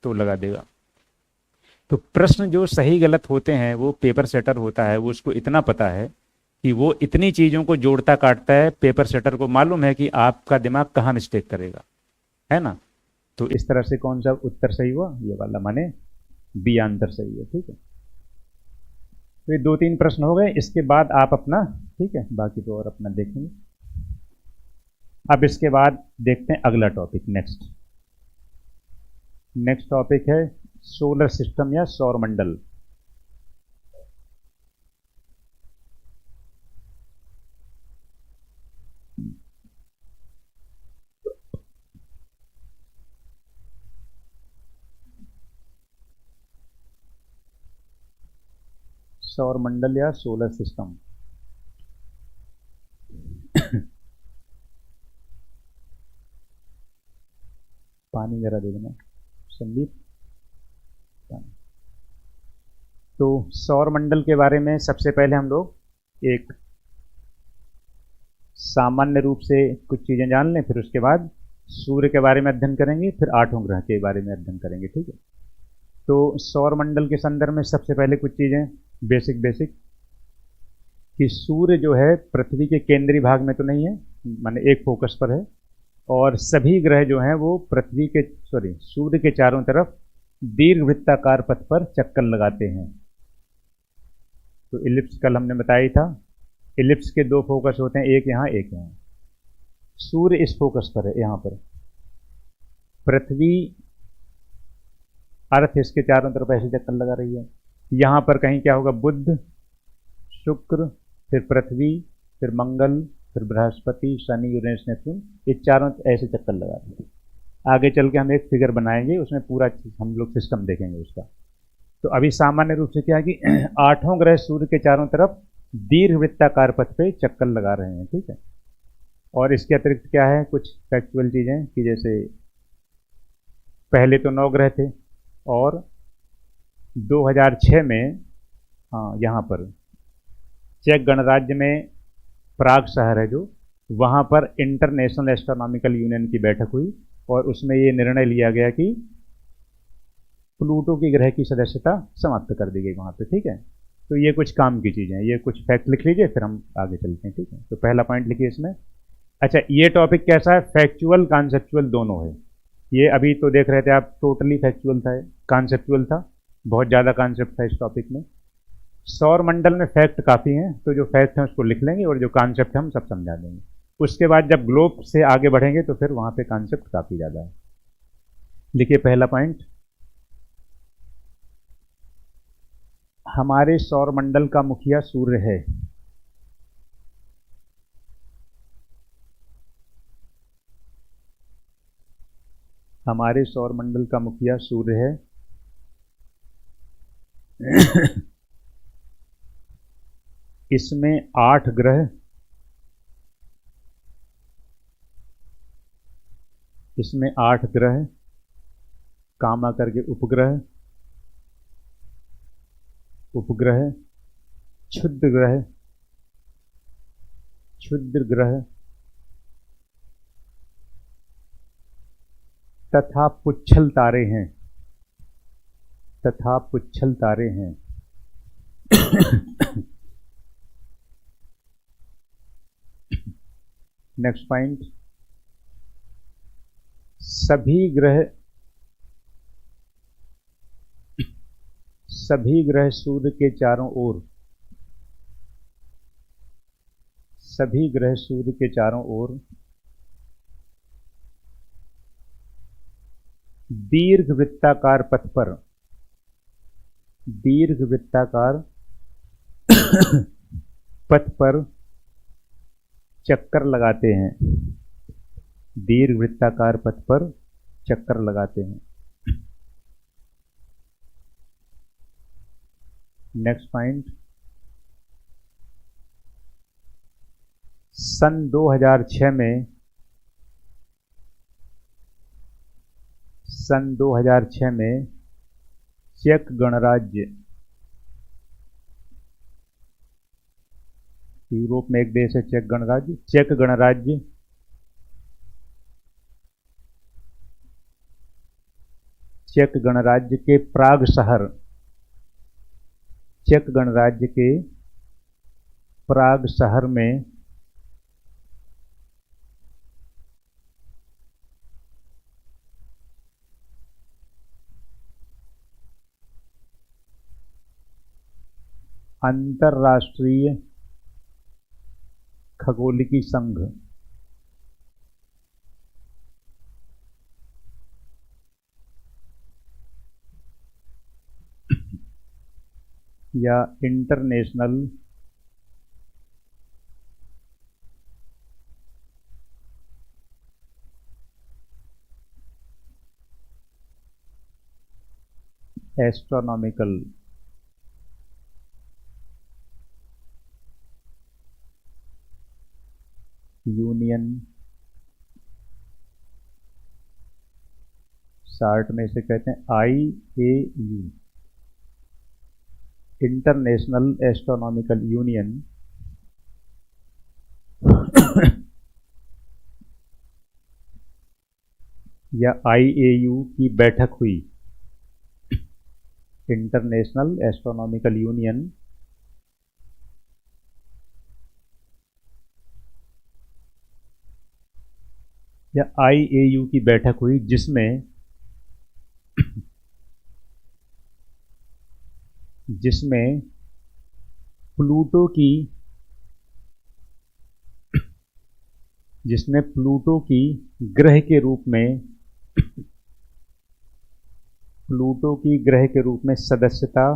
तो लगा देगा। तो प्रश्न जो सही गलत होते हैं वो पेपर सेटर होता है, वो उसको इतना पता है कि वो इतनी चीजों को जोड़ता काटता है, पेपर सेटर को मालूम है कि आपका दिमाग कहाँ मिस्टेक करेगा, है ना। तो इस तरह से कौन सा उत्तर सही हुआ, ये वाला, माने बी आंसर सही है। ठीक है, तो ये 2-3 प्रश्न हो गए, इसके बाद आप अपना, ठीक है, बाकी तो और अपना देखेंगे। अब इसके बाद देखते हैं अगला टॉपिक, नेक्स्ट टॉपिक है सोलर सिस्टम या सौर मंडल। सौर मंडल या सोलर सिस्टम। पानी जरा दे देना संदीप, पानी। तो सौर मंडल के बारे में सबसे पहले हम लोग एक सामान्य रूप से कुछ चीजें जान लें, फिर उसके बाद सूर्य के बारे में अध्ययन करेंगे, फिर 8 ग्रह के बारे में अध्ययन करेंगे। ठीक है, तो सौर मंडल के संदर्भ में सबसे पहले कुछ चीजें बेसिक कि सूर्य जो है पृथ्वी के केंद्रीय भाग में तो नहीं है, माने एक फोकस पर है, और सभी ग्रह जो हैं वो सूर्य के चारों तरफ दीर्घवृत्ताकार पथ पर चक्कर लगाते हैं। तो इलिप्स कल हमने बताया ही था, इलिप्स के 2 फोकस होते हैं, एक यहाँ एक यहाँ। सूर्य इस फोकस पर है, यहाँ पर पृथ्वी, अर्थ इसके चारों तरफ ऐसे चक्कर लगा रही है। यहाँ पर कहीं क्या होगा, बुध, शुक्र, फिर पृथ्वी, फिर मंगल, फिर बृहस्पति, शनि, यूरेनस, नेपच्यून, ये चारों ऐसे चक्कर लगा रहे हैं। आगे चल के हम एक फिगर बनाएंगे, उसमें पूरा हम लोग सिस्टम देखेंगे उसका। तो अभी सामान्य रूप से क्या है कि 8 ग्रह सूर्य के चारों तरफ दीर्घवृत्ताकार पथ पे चक्कर लगा रहे हैं। ठीक है, और इसके अतिरिक्त क्या है, कुछ फैक्चुअल चीजें कि जैसे पहले तो 9 ग्रह थे, और 2006 में, हाँ, यहाँ पर चेक गणराज्य में प्राग शहर है जो, वहाँ पर इंटरनेशनल एस्ट्रोनॉमिकल यूनियन की बैठक हुई, और उसमें ये निर्णय लिया गया कि प्लूटो की ग्रह की सदस्यता समाप्त कर दी गई वहाँ पे। ठीक है, तो ये कुछ काम की चीज़ें हैं, ये कुछ फैक्ट लिख लीजिए, फिर हम आगे चलते हैं। ठीक है, तो पहला पॉइंट लिखिए इसमें। अच्छा, ये टॉपिक कैसा है, फैक्चुअल कॉन्सेप्चुअल दोनों है। ये अभी तो देख रहे थे आप, टोटली फैक्चुअल था, कॉन्सेप्चुअल था, बहुत ज़्यादा कॉन्सेप्ट था इस टॉपिक में। सौर मंडल में फैक्ट काफ़ी हैं, तो जो फैक्ट हैं उसको लिख लेंगे, और जो कॉन्सेप्ट है हम सब समझा देंगे। उसके बाद जब ग्लोब से आगे बढ़ेंगे तो फिर वहाँ पे कॉन्सेप्ट काफ़ी ज़्यादा है। लिखिए पहला पॉइंट, हमारे सौर मंडल का मुखिया सूर्य है। हमारे सौर मंडल का मुखिया सूर्य है। इसमें 8 ग्रह, इसमें 8 ग्रह, काम आकर के उपग्रह, क्षुद्र ग्रह, तथा पुच्छल तारे हैं, नेक्स्ट पॉइंट, सभी ग्रह सूर्य के चारों ओर दीर्घवृत्ताकार पथ पर चक्कर लगाते हैं, दीर्घ वृत्ताकार पथ पर चक्कर लगाते हैं। नेक्स्ट पॉइंट, सन 2006 में, सन 2006 में चेक गणराज्य, यूरोप में एक देश है चेक गणराज्य, चेक गणराज्य चेक गणराज्य के प्राग शहर, चेक गणराज्य के प्राग शहर में अंतर्राष्ट्रीय खगोलिकी संघ या इंटरनेशनल एस्ट्रोनॉमिकल यूनियन, शार्ट में इसे कहते हैं IAU, इंटरनेशनल एस्ट्रोनॉमिकल यूनियन, या IAU की बैठक हुई, इंटरनेशनल एस्ट्रोनॉमिकल यूनियन या IAU की बैठक हुई जिसमें जिसमें प्लूटो की जिसमें प्लूटो की ग्रह के रूप में प्लूटो की ग्रह के रूप में सदस्यता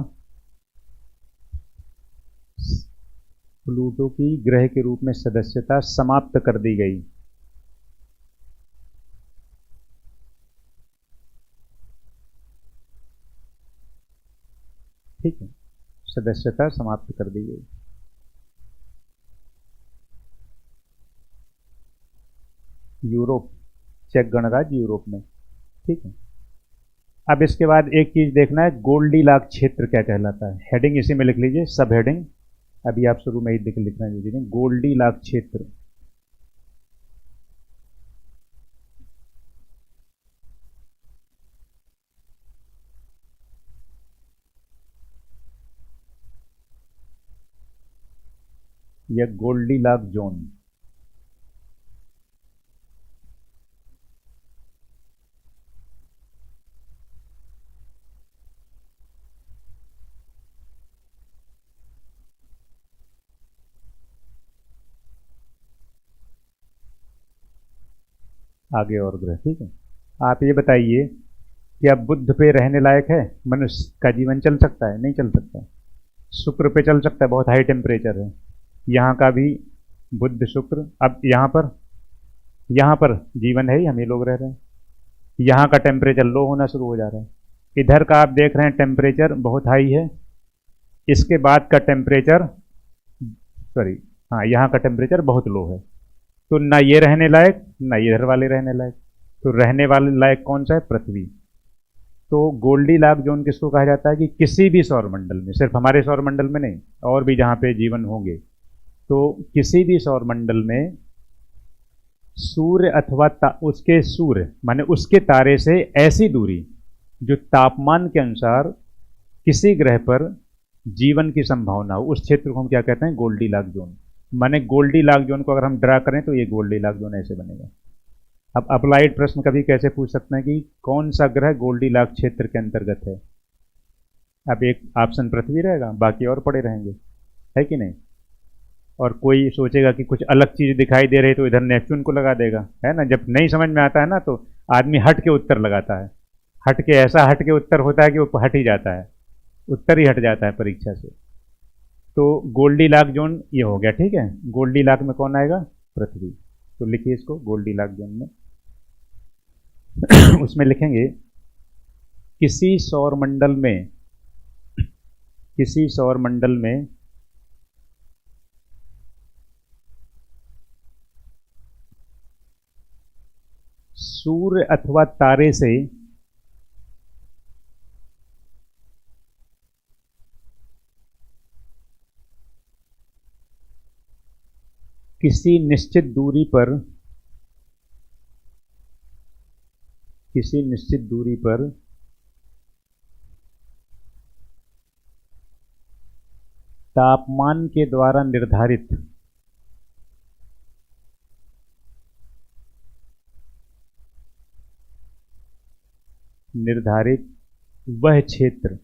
प्लूटो की ग्रह के रूप में सदस्यता समाप्त कर दी गई। ठीक है, सदस्यता समाप्त कर दी गई। यूरोप, चेक गणराज्य यूरोप में। ठीक है, अब इसके बाद एक चीज देखना है, गोल्डीलॉक क्षेत्र क्या कहलाता है। हेडिंग इसी में लिख लीजिए, सब हेडिंग अभी आप शुरू में ही लिखना है, गोल्डीलॉक क्षेत्र। या गोल्डीलॉक जोन। आगे और ग्रह। ठीक है, आप ये बताइए कि अब बुध पे रहने लायक है? मनुष्य का जीवन चल सकता है? नहीं चल सकता। शुक्र पे चल सकता है, बहुत हाई टेम्परेचर है, यहाँ का भी बुध शुक्र। अब यहाँ पर जीवन है ही, हम ये लोग रह रहे हैं। यहाँ का टेम्परेचर लो होना शुरू हो जा रहा है, इधर का आप देख रहे हैं टेम्परेचर बहुत हाई है, इसके बाद का टेम्परेचर यहाँ का टेम्परेचर बहुत लो है। तो ना ये रहने लायक ना इधर वाले रहने लायक। तो रहने वाले लायक कौन सा है? पृथ्वी। तो गोल्डीलॉक जोन किसको कहा जाता है कि किसी भी सौरमंडल में, सिर्फ हमारे सौरमंडल में नहीं, और भी जहाँ पे जीवन होंगे, तो किसी भी सौरमंडल में सूर्य अथवा उसके सूर्य माने उसके तारे से ऐसी दूरी जो तापमान के अनुसार किसी ग्रह पर जीवन की संभावना हो, उस क्षेत्र को हम क्या कहते हैं? Goldilock zone. माने गोल्डीलॉक जोन को अगर हम ड्रा करें तो ये गोल्डीलॉक जोन ऐसे बनेगा। अब अप्लाइड प्रश्न कभी कैसे पूछ सकते हैं कि कौन सा ग्रह गोल्डीलॉक क्षेत्र के अंतर्गत है? अब एक ऑप्शन पृथ्वी रहेगा, बाकी और पड़े रहेंगे, है कि नहीं? और कोई सोचेगा कि कुछ अलग चीज दिखाई दे रही तो इधर नेपच्यून को लगा देगा, है ना। जब नहीं समझ में आता है ना तो आदमी हट के उत्तर लगाता है, हट के ऐसा हट के उत्तर होता है कि वो हट ही जाता है, उत्तर ही हट जाता है परीक्षा से। तो गोल्डीलॉक जोन ये हो गया। ठीक है, गोल्डीलॉक में कौन आएगा? पृथ्वी। तो लिखिए इसको गोल्डीलॉक जोन में। उसमें लिखेंगे किसी सौर मंडल में, किसी सौर मंडल में सूर्य अथवा तारे से किसी निश्चित दूरी पर, किसी निश्चित दूरी पर तापमान के द्वारा निर्धारित, निर्धारित वह क्षेत्र,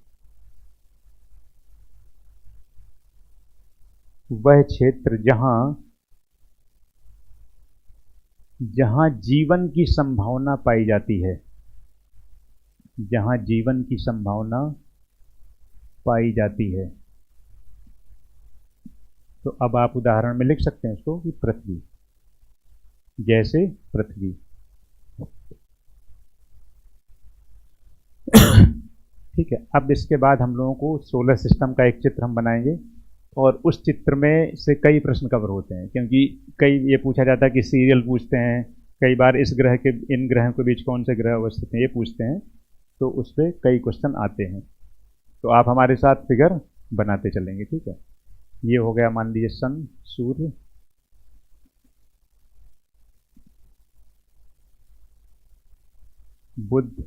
वह क्षेत्र जहां, जहां जीवन की संभावना पाई जाती है, जहां जीवन की संभावना पाई जाती है। तो अब आप उदाहरण में लिख सकते हैं इसको कि पृथ्वी, जैसे पृथ्वी। ठीक है। अब इसके बाद हम लोगों को सोलर सिस्टम का एक चित्र हम बनाएंगे और उस चित्र में से कई प्रश्न कवर होते हैं, क्योंकि कई ये पूछा जाता है कि सीरियल पूछते हैं, कई बार इस ग्रह के इन ग्रहों के बीच कौन से ग्रह अवस्थित हैं ये पूछते हैं, तो उस पर कई क्वेश्चन आते हैं। तो आप हमारे साथ फिगर बनाते चलेंगे। ठीक है। ये हो गया मान लीजिए सन, सूर्य, बुध,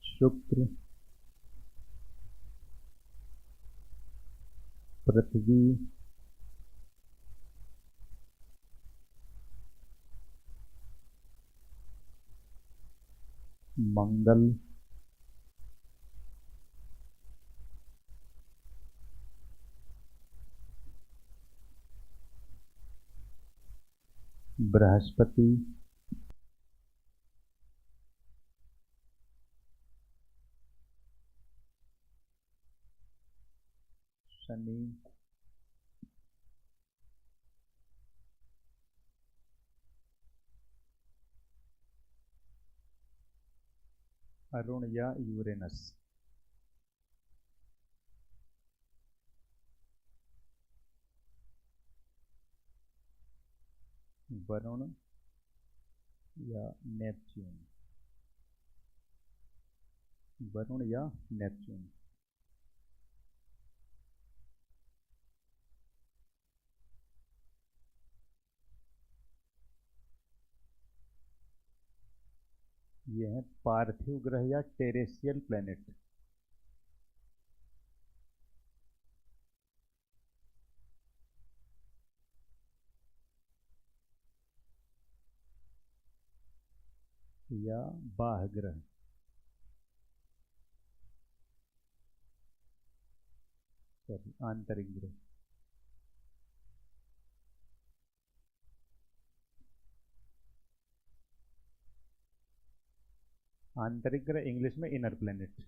शुक्र, पृथ्वी, मंगल, बृहस्पति, शनि, अरुण या यूरेनस। वरुण या नेपच्यून, वरुण या नेपच्यून। ये है पार्थिव ग्रह या टेरेस्ट्रियल प्लेनेट। या बाह्य ग्रह। सॉरी, आंतरिक ग्रह। आंतरिक ग्रह इंग्लिश में इनर प्लेनेट।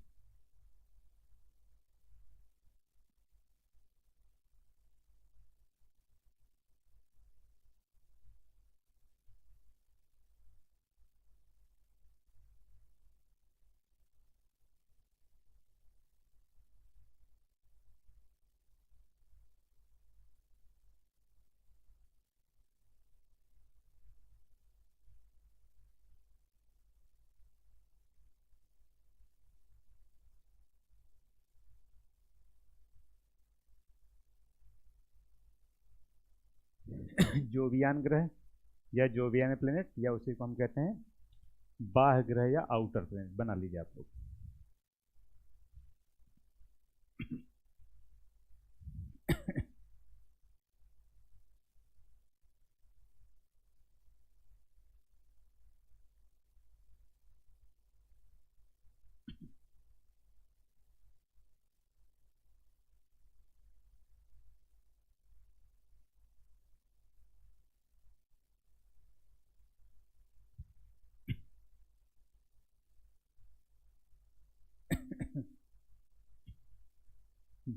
जोवियान ग्रह या जोवियान प्लेनेट, या उसी को हम कहते हैं बाह्य ग्रह या आउटर प्लेनेट। बना लीजिए आप लोग।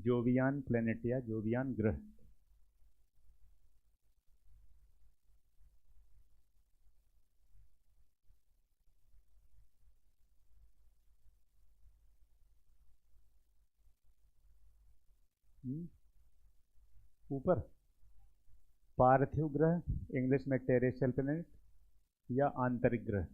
जोवियान प्लेनेट या जोवियान ग्रह। ऊपर पार्थिव ग्रह, इंग्लिश में टेरेस्ट्रियल प्लैनेट, या आंतरिक ग्रह?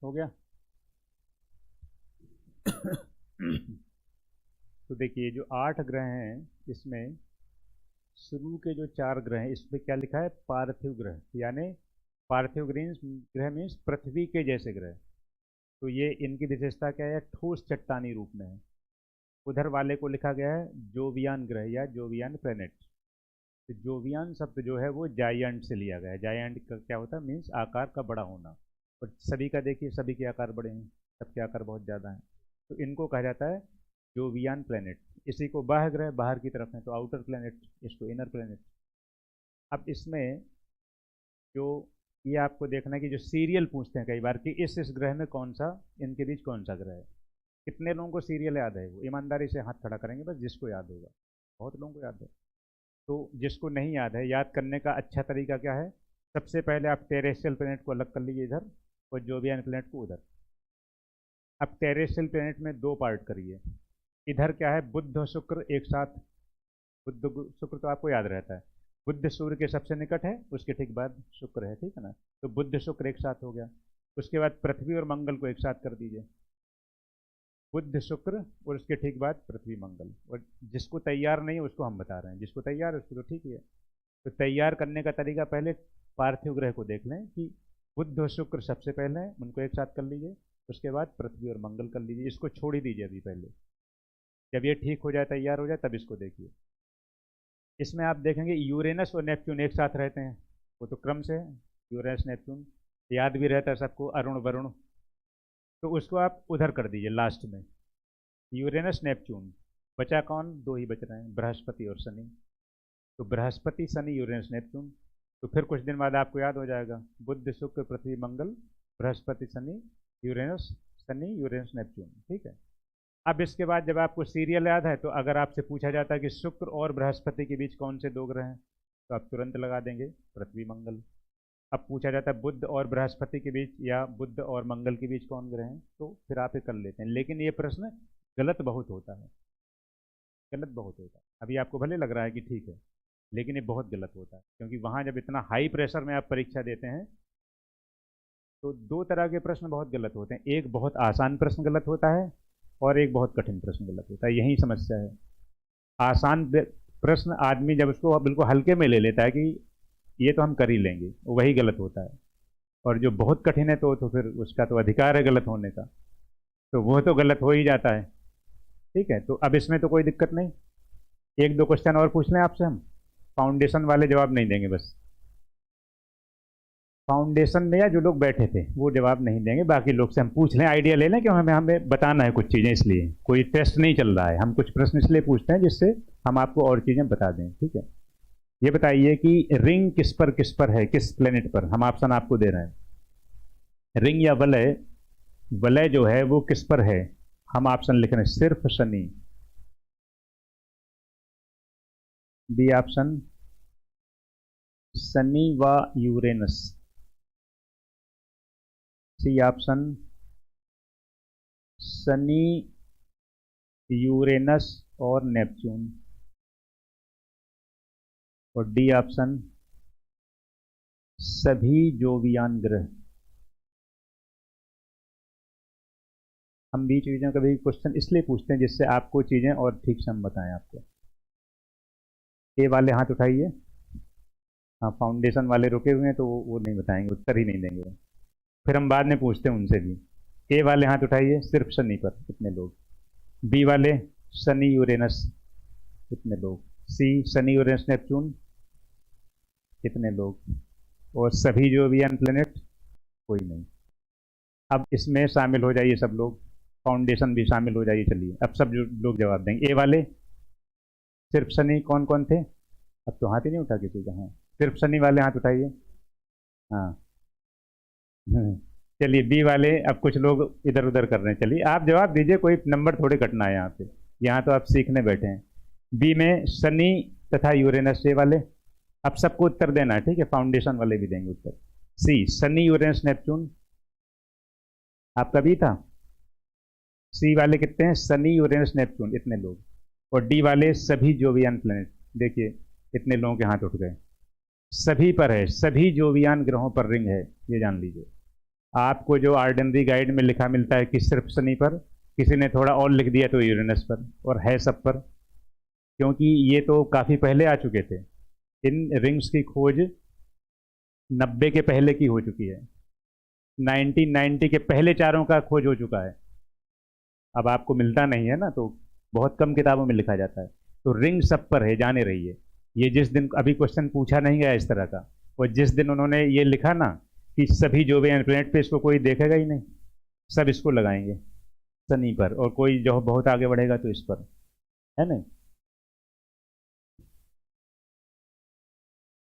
हो गया। तो देखिए जो 8 ग्रह हैं इसमें शुरू के जो 4 ग्रह हैं इस पे क्या लिखा है? पार्थिव ग्रह, यानी पार्थिव ग्रह मीन्स पृथ्वी के जैसे ग्रह। तो ये इनकी विशेषता क्या है? ठोस चट्टानी रूप में है। उधर वाले को लिखा गया है जोवियान ग्रह या जोवियान प्लेनेट। तो जोवियान शब्द जो है वो जायंट से लिया गया है। जायंट का क्या होता है? मीन्स आकार का बड़ा होना। और सभी का देखिए, सभी के आकार बड़े हैं, सबके आकार बहुत ज़्यादा हैं। तो इनको कहा जाता है जोवियान प्लेनेट। इसी को बाह्य ग्रह, बाहर की तरफ है तो आउटर प्लेनेट, इसको इनर प्लेनेट। अब इसमें जो ये आपको देखना है कि जो सीरियल पूछते हैं कई बार कि इस ग्रह में कौन सा, इनके बीच कौन सा ग्रह है। कितने लोगों को सीरियल याद है? वो ईमानदारी से हाथ खड़ा करेंगे बस, जिसको याद होगा। बहुत लोगों को याद है। तो जिसको नहीं याद है, याद करने का अच्छा तरीका क्या है? सबसे पहले आप टेरेस्ट्रियल प्लेनेट को अलग कर लीजिए इधर, और जोवियन प्लेनेट को उधर। अब टेरेस्ट्रियल प्लेनेट में 2 पार्ट करिए। इधर क्या है? बुध और शुक्र एक साथ। बुध शुक्र तो आपको याद रहता है, बुध सूर्य के सबसे निकट है, उसके ठीक बाद शुक्र है, ठीक है ना। तो बुध शुक्र एक साथ हो गया। उसके बाद पृथ्वी और मंगल को एक साथ कर दीजिए, बुध शुक्र और उसके ठीक बाद पृथ्वी मंगल। और जिसको तैयार नहीं है उसको हम बता रहे हैं, जिसको तैयार है उसको तो ठीक ही है। तो तैयार करने का तरीका, पहले पार्थिव ग्रह को देख लें कि बुध और शुक्र सबसे पहले हैं, उनको एक साथ कर लीजिए। उसके बाद पृथ्वी और मंगल कर लीजिए, इसको छोड़ ही दीजिए अभी पहले। जब ये ठीक हो जाए, तैयार हो जाए, तब इसको देखिए। इसमें आप देखेंगे यूरेनस और नेपच्यून एक साथ रहते हैं, वो तो क्रम से है। यूरेनस नेपच्यून याद भी रहता है सबको, अरुण वरुण। तो उसको आप उधर कर दीजिए लास्ट में, यूरेनस नेपच्यून। बचा कौन? 2 ही बच रहे हैं, बृहस्पति और शनि। तो बृहस्पति शनि यूरेनस नेपच्यून। तो फिर कुछ दिन बाद आपको याद हो जाएगा, बुध शुक्र पृथ्वी मंगल, बृहस्पति शनि, यूरेनस शनि, यूरेनस नेपच्यून, ठीक है। अब इसके बाद जब आपको सीरियल याद है, तो अगर आपसे पूछा जाता है कि शुक्र और बृहस्पति के बीच कौन से 2 ग्रह हैं, तो आप तुरंत लगा देंगे पृथ्वी मंगल। अब पूछा जाता है बुध और बृहस्पति के बीच या बुध और मंगल के बीच कौन ग्रह हैं, तो फिर आप ये कर लेते हैं। लेकिन ये प्रश्न गलत बहुत होता है, गलत बहुत होता है। अभी आपको भले लग रहा है कि ठीक है, लेकिन ये बहुत गलत होता है, क्योंकि वहाँ जब इतना हाई प्रेशर में आप परीक्षा देते हैं तो 2 तरह के प्रश्न बहुत गलत होते हैं। एक बहुत आसान प्रश्न गलत होता है और एक बहुत कठिन प्रश्न गलत होता है, यही समस्या है। आसान प्रश्न आदमी जब उसको बिल्कुल हल्के में ले लेता है कि ये तो हम कर ही लेंगे, वही गलत होता है। और जो बहुत कठिन है तो फिर उसका तो अधिकार है गलत होने का, तो वो तो गलत हो ही जाता है, ठीक है। तो अब इसमें तो कोई दिक्कत नहीं। 1-2 क्वेश्चन और पूछ लें आपसे हम, फाउंडेशन वाले जवाब नहीं देंगे बस। फाउंडेशन में या जो लोग बैठे थे वो जवाब नहीं देंगे, बाकी लोग से हम पूछ लें, आइडिया ले लें कि हमें हमें बताना है कुछ चीज़ें, इसलिए कोई टेस्ट नहीं चल रहा है। हम कुछ प्रश्न इसलिए पूछते हैं जिससे हम आपको और चीज़ें बता दें, ठीक है। ये बताइए कि रिंग किस पर है, किस प्लेनेट पर? हम ऑप्शन आपको दे रहे हैं। रिंग या वलय, वलय जो है वो किस पर है? हम ऑप्शन लिख रहे हैं, सिर्फ शनि। बी ऑप्शन शनि व यूरेनस। सी ऑप्शन शनि, यूरेनस और नेपच्यून। और डी ऑप्शन सभी जोवियान ग्रह। हम भी चीज़ों का भी क्वेश्चन इसलिए पूछते हैं जिससे आपको चीज़ें और ठीक से हम बताएं आपको। ए वाले हाथ उठाइए। हाँ, फाउंडेशन वाले रुके हुए हैं तो वो नहीं बताएंगे, उत्तर ही नहीं देंगे वो। फिर हम बाद में पूछते हैं उनसे भी। ए वाले हाथ उठाइए, सिर्फ शनि पर कितने लोग? बी वाले शनि यूरेनस कितने लोग? सी शनि यूरेनस नेपच्यून कितने लोग? और सभी जो भी एन प्लेनेट, कोई नहीं। अब इसमें शामिल हो जाइए सब लोग, फाउंडेशन भी शामिल हो जाइए। चलिए अब सब जो लोग जवाब देंगे। ए वाले सिर्फ शनि कौन कौन थे? अब तो हाथ ही नहीं उठा किसी का। हाँ, सिर्फ शनि वाले हाथ उठाइए। हाँ। हम्म, चलिए बी वाले, अब कुछ लोग इधर उधर कर रहे हैं। चलिए आप जवाब दीजिए, कोई नंबर थोड़ी कटना है यहाँ पे। यहाँ तो आप सीखने बैठे हैं। बी में शनि तथा यूरेनस, ये वाले। अब सबको उत्तर देना है, ठीक है, फाउंडेशन वाले भी देंगे उत्तर। सी शनि यूरेनस नेपच्यून, आपका बी था। सी वाले कितने हैं, शनि यूरेनस नेपच्यून, इतने लोग। और डी वाले सभी जोवियन प्लैनेट, देखिए इतने लोगों के हाथ उठ गए। सभी पर है, सभी जोवियान ग्रहों पर रिंग है, ये जान लीजिए। आपको जो आर्डिनरी गाइड में लिखा मिलता है कि सिर्फ शनि पर, किसी ने थोड़ा और लिख दिया तो यूरेनस पर, और है सब पर, क्योंकि ये तो काफ़ी पहले आ चुके थे। इन रिंग्स की खोज 90 के पहले की हो चुकी है। 1990 के पहले चारों का खोज हो चुका है। अब आपको मिलता नहीं है ना, तो बहुत कम किताबों में लिखा जाता है। तो रिंग सब पर है, जाने रहिए। ये जिस दिन अभी क्वेश्चन पूछा नहीं गया इस तरह का, और जिस दिन उन्होंने ये लिखा ना कि सभी जो भी प्लेनेट पे, इसको कोई देखेगा ही नहीं, सब इसको लगाएंगे शनि पर, और कोई जो बहुत आगे बढ़ेगा तो इस पर, है नहीं।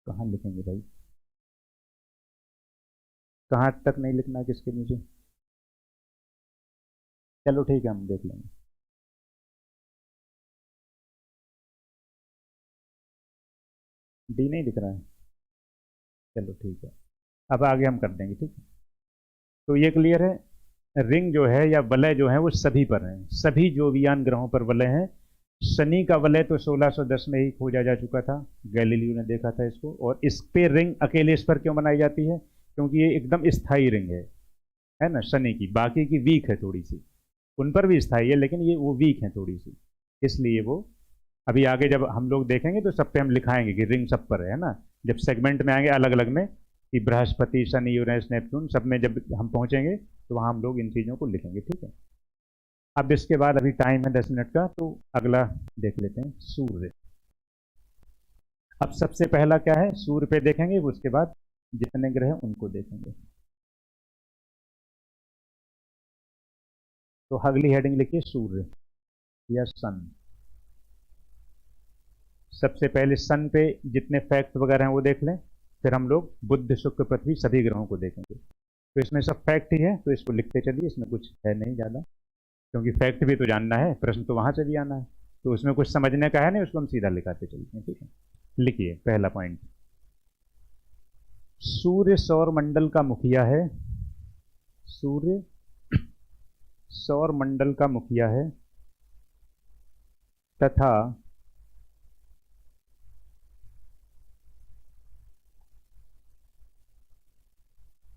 कहाँ लिखेंगे भाई, कहाँ तक नहीं लिखना है, किसके नीचे। चलो ठीक है, हम देख लेंगे। डी नहीं दिख रहा है, चलो ठीक है, अब आगे हम कर देंगे, ठीक है। तो ये क्लियर है, रिंग जो है या वलय जो है वो सभी पर है, सभी जोवियान ग्रहों पर वलय है। शनि का वलय तो 1610 में ही खोजा जा चुका था, गैलीलियो ने देखा था इसको। और इस पे रिंग अकेले इस पर क्यों बनाई जाती है, क्योंकि ये एकदम स्थायी रिंग है ना शनि की। बाकी की वीक है थोड़ी सी, उन पर भी स्थायी है लेकिन ये वो वीक है थोड़ी सी, इसलिए वो। अभी आगे जब हम लोग देखेंगे तो सब पे हम लिखाएंगे कि रिंग सब पर है ना, जब सेगमेंट में आएंगे अलग अलग में, कि बृहस्पति शनि यूरेनस नेपच्यून सब में जब हम पहुंचेंगे तो वहां हम लोग इन चीज़ों को लिखेंगे, ठीक है। अब इसके बाद अभी टाइम है 10 मिनट का, तो अगला देख लेते हैं, सूर्य। अब सबसे पहला क्या है, सूर्य पे देखेंगे, उसके बाद जितने ग्रह हैं उनको देखेंगे। तो अगली हेडिंग लिखिए सूर्य या सन। सबसे पहले सन पे जितने फैक्ट वगैरह हैं वो देख लें, फिर हम लोग बुध शुक्र पृथ्वी सभी ग्रहों को देखेंगे। तो इसमें सब फैक्ट ही है, तो इसको लिखते चलिए, इसमें कुछ है नहीं ज़्यादा, क्योंकि फैक्ट भी तो जानना है, प्रश्न तो वहां से भी आना है, तो उसमें कुछ समझने का है नहीं, उसको हम सीधा लिखाते चलते हैं, ठीक है। लिखिए पहला पॉइंट, सूर्य सौर मंडल का मुखिया है। सूर्य सौर मंडल का मुखिया है तथा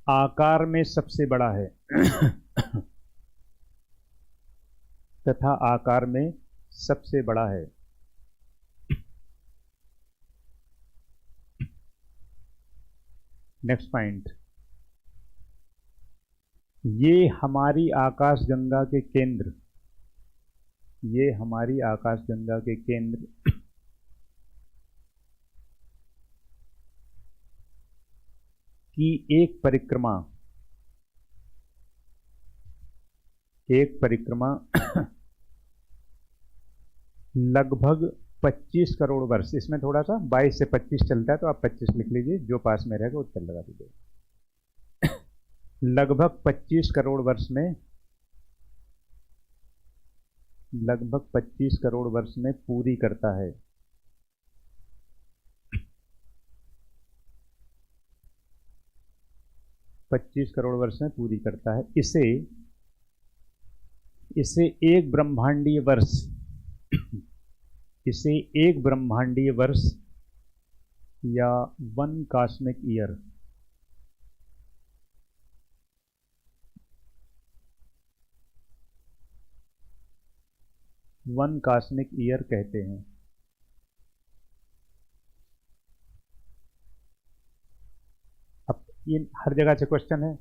आकार में सबसे बड़ा है। तथा आकार में सबसे बड़ा है। नेक्स्ट पॉइंट, ये हमारी आकाशगंगा के केंद्र, ये हमारी आकाशगंगा के केंद्र की एक परिक्रमा, एक परिक्रमा लगभग 25 करोड़ वर्ष, इसमें थोड़ा सा 22 से 25 चलता है, तो आप 25 लिख लीजिए, जो पास में रहेगा उत्तर लगा दीजिए। लगभग 25 करोड़ वर्ष में, लगभग 25 करोड़ वर्ष में पूरी करता है। पच्चीस करोड़ वर्ष में पूरी करता है। इसे इसे एक ब्रह्मांडीय वर्ष, इसे एक ब्रह्मांडीय वर्ष या 1 cosmic year, one cosmic year कहते हैं। अब ये हर जगह से क्वेश्चन है,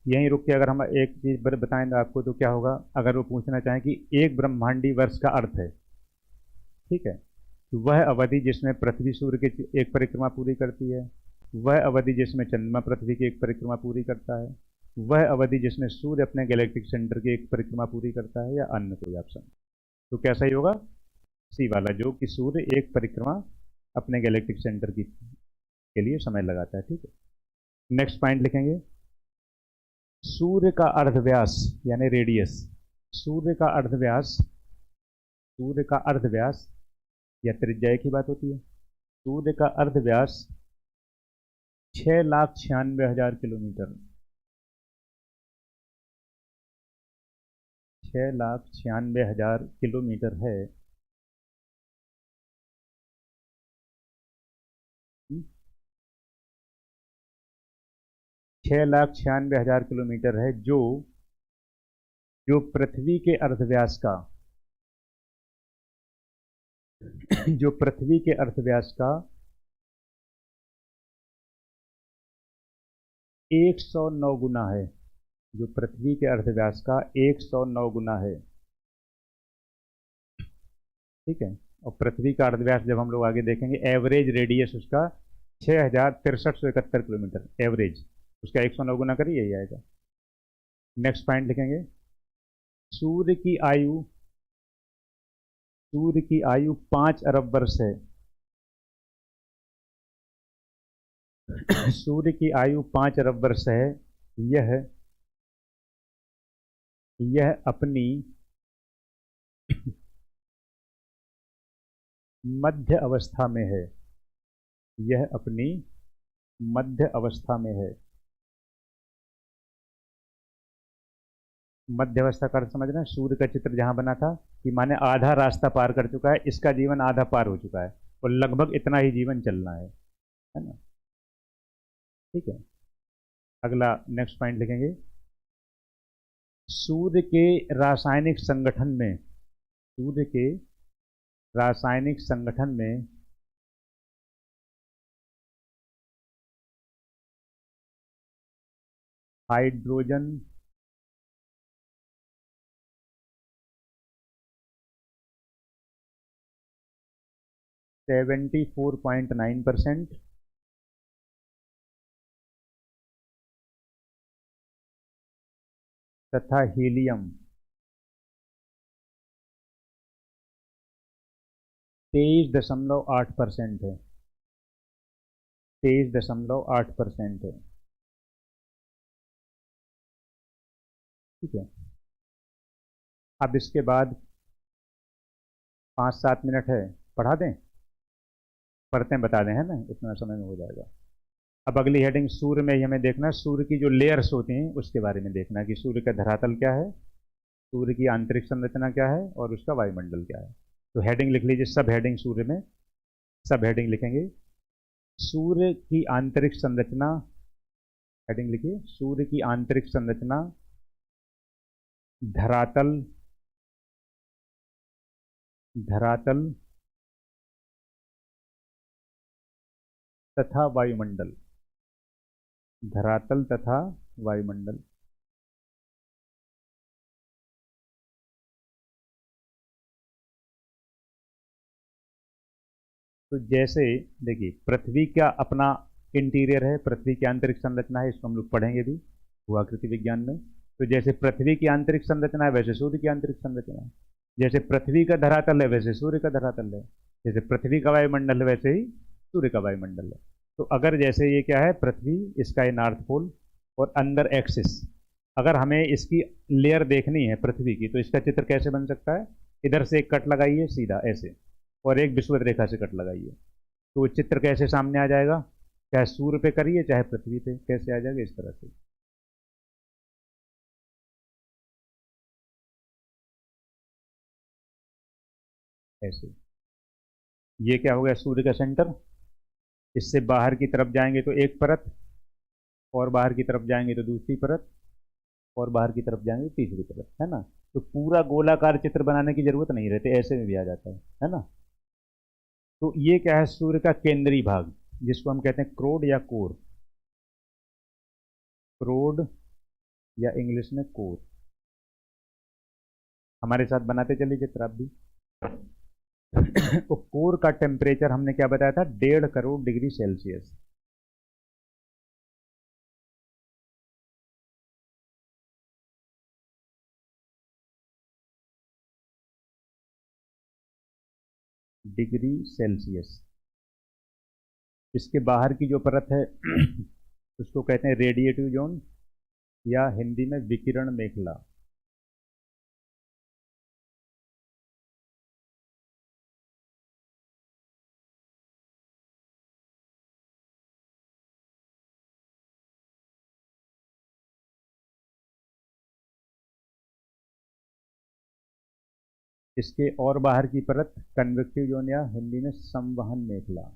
यहीं रुक के अगर हम एक चीज बताएं आपको तो क्या होगा, अगर वो पूछना चाहें कि एक ब्रह्मांडीय वर्ष का अर्थ है, ठीक है, तो वह अवधि जिसमें पृथ्वी सूर्य की एक परिक्रमा पूरी करती है, वह अवधि जिसमें चंद्रमा पृथ्वी की एक परिक्रमा पूरी करता है, वह अवधि जिसमें सूर्य अपने गैलेक्टिक सेंटर की एक परिक्रमा पूरी करता है, या अन्य कोई ऑप्शन। तो क्या सही होगा, सी वाला, जो कि सूर्य एक परिक्रमा अपने गैलेक्टिक सेंटर की के लिए समय लगाता है। ठीक है, नेक्स्ट पॉइंट लिखेंगे, सूर्य का अर्धव्यास यानी रेडियस, सूर्य का अर्धव्यास, सूर्य का अर्धव्यास या त्रिज्या एक ही बात होती है। सूर्य का अर्धव्यास 6,96,000 किलोमीटर, 6,96,000 किलोमीटर है। 6,96,000 किलोमीटर है, जो जो पृथ्वी के अर्धव्यास का जो पृथ्वी के अर्धव्यास का 109 गुना है, जो पृथ्वी के अर्धव्यास का 109 गुना है। ठीक है, और पृथ्वी का अर्धव्यास जब हम लोग आगे देखेंगे, एवरेज रेडियस उसका 6,6371 किलोमीटर, एवरेज उसका 109 गुना करिए, यही आएगा। नेक्स्ट पॉइंट लिखेंगे, सूर्य की आयु, सूर्य की आयु 5 अरब वर्ष है। सूर्य की आयु 5 अरब वर्ष है। यह यह अपनी मध्य अवस्था में है, यह अपनी मध्य अवस्था में है। मध्य अवस्था का अर्थ समझ रहे हैं, सूर्य का चित्र जहां बना था कि माने आधा रास्ता पार कर चुका है, इसका जीवन आधा पार हो चुका है और लगभग इतना ही जीवन चलना है ना। ठीक है, अगला नेक्स्ट पॉइंट लिखेंगे, सूर्य के रासायनिक संगठन में, सूर्य के रासायनिक संगठन में हाइड्रोजन 74.9% तथा हीलियम 23.8% है, 23.8% है। ठीक है, अब इसके बाद 5-7 मिनट है, पढ़ा दें, पढ़ते हैं बता दें, है ना, इतना समय में हो जाएगा। अब अगली हेडिंग, सूर्य में ही हमें देखना है, सूर्य की जो लेयर्स होती हैं उसके बारे में देखना है कि सूर्य का धरातल क्या है, सूर्य की आंतरिक संरचना क्या है और उसका वायुमंडल क्या है। तो हेडिंग लिख लीजिए, सब हेडिंग सूर्य में, सब हेडिंग लिखेंगे, सूर्य की आंतरिक संरचना, हेडिंग लिखिए, सूर्य की आंतरिक संरचना, धरातल, धरातल तथा वायुमंडल, धरातल तथा वायुमंडल। तो जैसे देखिए, पृथ्वी का अपना इंटीरियर है, पृथ्वी की आंतरिक संरचना है, इसको हम लोग पढ़ेंगे भी भूआकृति विज्ञान में। तो जैसे पृथ्वी की आंतरिक संरचना है वैसे सूर्य की आंतरिक संरचना है, जैसे पृथ्वी का धरातल है वैसे सूर्य का धरातल है, जैसे पृथ्वी का वायुमंडल है वैसे ही सूर्य का वायुमंडल है। तो अगर जैसे ये क्या है, पृथ्वी, इसका ये नॉर्थ पोल और अंदर एक्सिस, अगर हमें इसकी लेयर देखनी है पृथ्वी की, तो इसका चित्र कैसे बन सकता है, इधर से एक कट लगाइए सीधा ऐसे, और एक विषुवत रेखा से कट लगाइए, तो चित्र कैसे सामने आ जाएगा, चाहे सूर्य पे करिए चाहे पृथ्वी पे, कैसे आ जाएगा, इस तरह से। ऐसे, ये क्या हो गया, सूर्य का सेंटर, इससे बाहर की तरफ जाएंगे तो एक परत, और बाहर की तरफ जाएंगे तो दूसरी परत, और बाहर की तरफ जाएंगे तो तीसरी परत, है ना। तो पूरा गोलाकार चित्र बनाने की जरूरत नहीं रहती, ऐसे में भी आ जाता है ना। तो ये क्या है, सूर्य का केंद्रीय भाग, जिसको हम कहते हैं क्रोड या कोर, क्रोड या इंग्लिश में कोर। हमारे साथ बनाते चलिए चित्र आप भी। तो कोर का टेम्परेचर हमने क्या बताया था, 1.5 crore degree Celsius. Degree Celsius, इसके बाहर की जो परत है उसको कहते हैं रेडिएटिव जोन, या हिंदी में विकिरण मेखला। इसके और बाहर की परत कन्वेक्टिव जोन, या हिंदी में संवहन मेखला।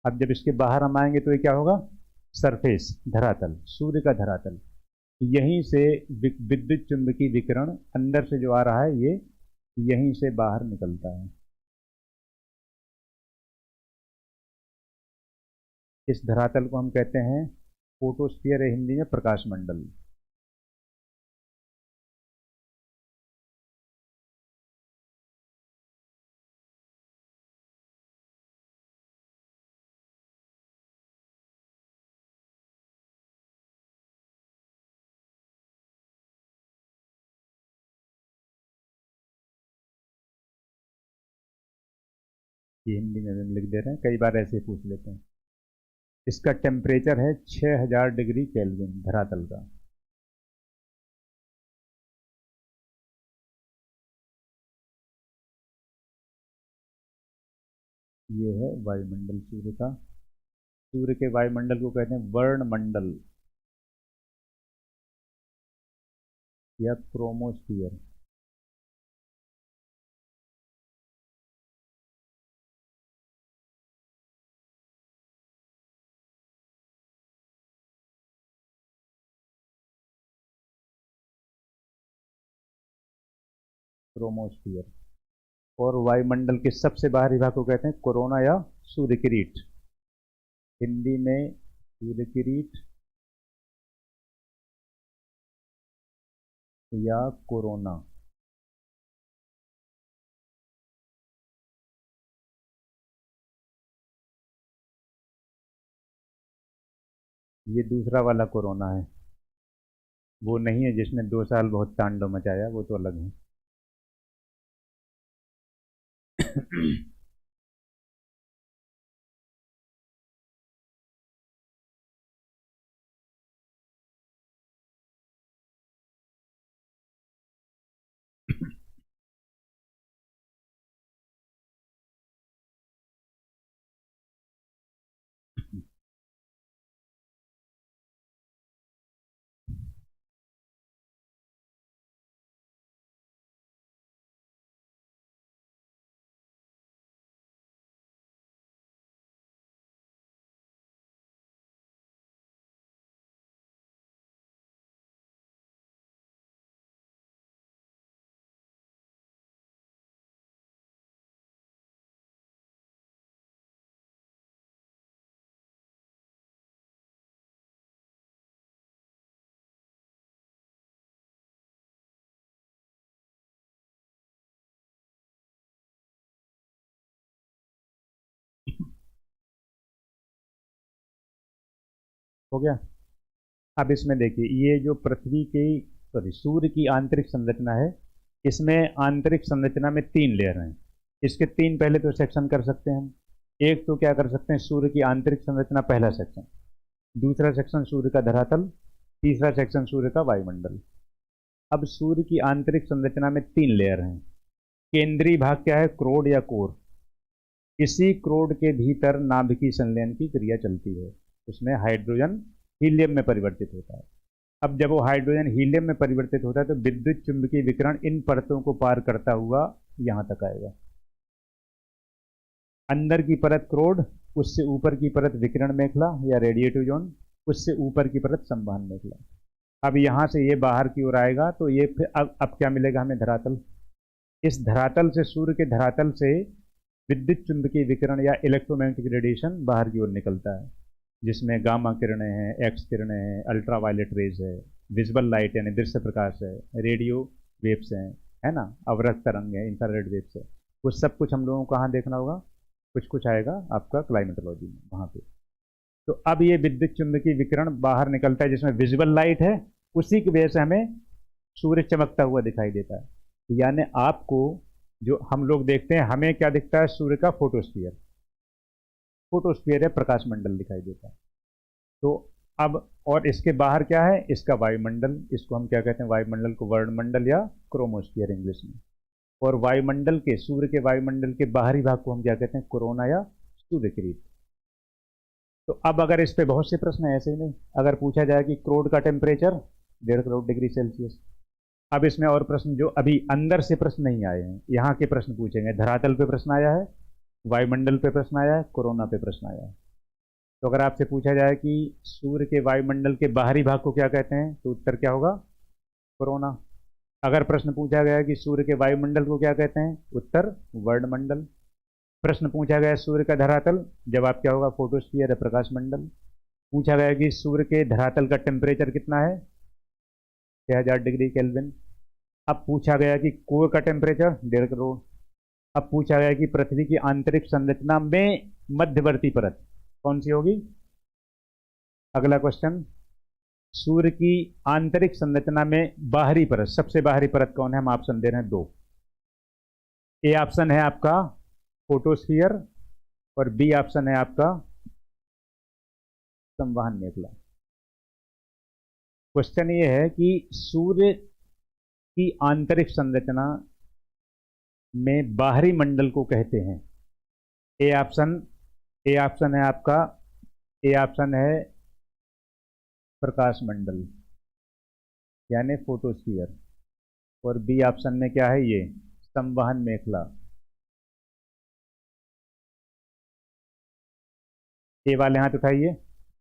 अब जब इसके बाहर हम आएंगे तो ये क्या होगा? सरफेस, धरातल, सूर्य का धरातल। यहीं से विद्युत चुंबकीय विकिरण अंदर से जो आ रहा है ये यहीं से बाहर निकलता है। इस धरातल को हम कहते हैं फोटोस्फीयर, हिंदी में प्रकाश मंडल। ये हिंदी में हम लिख दे रहे हैं, कई बार ऐसे पूछ लेते हैं। इसका टेम्परेचर है 6000 डिग्री केल्विन धरातल का। ये है वायुमंडल सूर्य का। सूर्य के वायुमंडल को कहते हैं वर्णमंडल या क्रोमोस्फियर। क्रोमोस्फियर। और वायुमंडल के सबसे बाहरी भाग को कहते हैं कोरोना या सूर्य किरीट। हिंदी में सूर्य किरीट या कोरोना। ये दूसरा वाला कोरोना है, वो नहीं है जिसने 2 साल बहुत तांडव मचाया, वो तो अलग है। हो गया। अब इसमें देखिए, ये जो पृथ्वी की, सॉरी, सूर्य की आंतरिक संरचना है, इसमें आंतरिक संरचना में 3 लेयर हैं। इसके 3 पहले तो सेक्शन कर सकते हैं हम। एक तो क्या कर सकते हैं, सूर्य की आंतरिक संरचना पहला सेक्शन, दूसरा सेक्शन सूर्य का धरातल, तीसरा सेक्शन सूर्य का वायुमंडल। अब सूर्य की आंतरिक संरचना में 3 लेयर हैं। केंद्रीय भाग क्या है? क्रोड या कोर। इसी क्रोड के भीतर नाभिकीय संलयन की क्रिया चलती है। उसमें हाइड्रोजन हीलियम में परिवर्तित होता है। अब जब वो हाइड्रोजन हीलियम में परिवर्तित होता है तो विद्युत चुंबकीय विकिरण इन परतों को पार करता हुआ यहां तक आएगा। अंदर की परत क्रोड, उससे ऊपर की परत विकिरण मेखला या रेडिएटिव जोन, उससे ऊपर की परत संवहन मेखला। अब यहां से ये बाहर की ओर आएगा तो ये फिर अब क्या मिलेगा हमें? धरातल। इस धरातल से, सूर्य के धरातल से विद्युत चुंबकीय विकिरण या इलेक्ट्रोमैग्नेटिक रेडिएशन बाहर की ओर निकलता है, जिसमें गामा किरणें हैं, एक्स किरणें हैं, अल्ट्रावायलेट रेज है, विजिबल लाइट यानी दृश्य प्रकाश है, रेडियो वेव्स हैं, है ना, अवरक्त तरंग है, इंफ्रारेड वेव्स है। वो सब कुछ हम लोगों को कहाँ देखना होगा, कुछ कुछ आएगा आपका क्लाइमेटोलॉजी में वहाँ पे। तो अब ये विद्युत चुंबकीय विकिरण बाहर निकलता है जिसमें विजुअल लाइट है, उसी की वजह से हमें सूर्य चमकता हुआ दिखाई देता है। यानी आपको जो हम लोग देखते हैं, हमें क्या दिखता है, सूर्य का फोटोस्फीयर, फोटोस्फीयर है, प्रकाश मंडल दिखाई देता है। तो अब और इसके बाहर क्या है, इसका वायुमंडल, इसको हम क्या कहते हैं, वायुमंडल को वर्णमंडल या क्रोमोस्फीयर इंग्लिश में। और वायुमंडल के, सूर्य के वायुमंडल के बाहरी भाग को हम क्या कहते हैं, कोरोना या सूर्यकिरीट। तो अब अगर इस पे बहुत से प्रश्न है ऐसे ही नहीं, अगर पूछा जाए कि क्रोड का टेम्परेचर 1.5 डिग्री सेल्सियस। अब इसमें और प्रश्न जो अभी अंदर से प्रश्न नहीं आए हैं, यहाँ के प्रश्न पूछेंगे। धरातल पे प्रश्न आया है, वायुमंडल पे प्रश्न आया है, कोरोना पे प्रश्न आया है। तो अगर आपसे पूछा जाए कि सूर्य के वायुमंडल के बाहरी भाग को क्या कहते हैं, तो उत्तर क्या होगा, कोरोना। अगर प्रश्न पूछा गया कि सूर्य के वायुमंडल को क्या कहते हैं, उत्तर वर्णमंडल। प्रश्न पूछा गया सूर्य का धरातल, जवाब क्या होगा, फोटोस्फीयर, प्रकाश मंडल। पूछा गया कि सूर्य के धरातल का टेम्परेचर कितना है, 6000 डिग्री केल्विन। अब पूछा गया कि कोर का टेम्परेचर 1.5 करोड़। अब पूछा गया कि पृथ्वी की आंतरिक संरचना में मध्यवर्ती परत कौन सी होगी। अगला क्वेश्चन, सूर्य की आंतरिक संरचना में बाहरी परत, सबसे बाहरी परत कौन है, हम ऑप्शन दे रहे हैं 2। ए ऑप्शन है आपका फोटोस्फीयर और बी ऑप्शन है आपका संवहन मेखला। क्वेश्चन ये है कि सूर्य की आंतरिक संरचना में बाहरी मंडल को कहते हैं। ए ऑप्शन है आपका, ए ऑप्शन है प्रकाश मंडल यानी फोटोस्फीयर, और बी ऑप्शन में क्या है, ये संवहन मेखला। ए वाले हाथ उठाइए,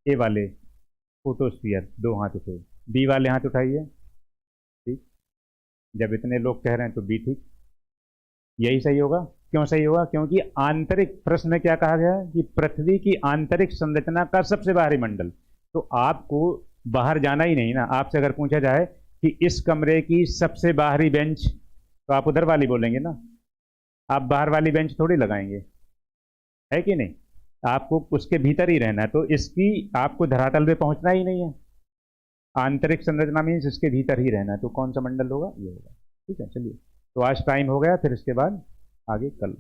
ए वाले फोटोस्फीयर 2 हाथ उठे, बी वाले हाथ उठाइए। ठीक, जब इतने लोग कह रहे हैं तो बी ठीक, यही सही होगा। क्यों सही होगा, क्योंकि आंतरिक, प्रश्न में क्या कहा गया है कि पृथ्वी की आंतरिक संरचना का सबसे बाहरी मंडल। तो आपको बाहर जाना ही नहीं ना। आपसे अगर पूछा जाए कि इस कमरे की सबसे बाहरी बेंच, तो आप उधर वाली बोलेंगे ना, आप बाहर वाली बेंच थोड़ी लगाएंगे, है कि नहीं। आपको उसके भीतर ही रहना है, तो इसकी आपको धरातल पे पहुंचना ही नहीं है। आंतरिक संरचना मीन्स इसके भीतर ही रहना है, तो कौन सा मंडल होगा, ये होगा। ठीक है, चलिए, तो आज टाइम हो गया, फिर इसके बाद आगे कल।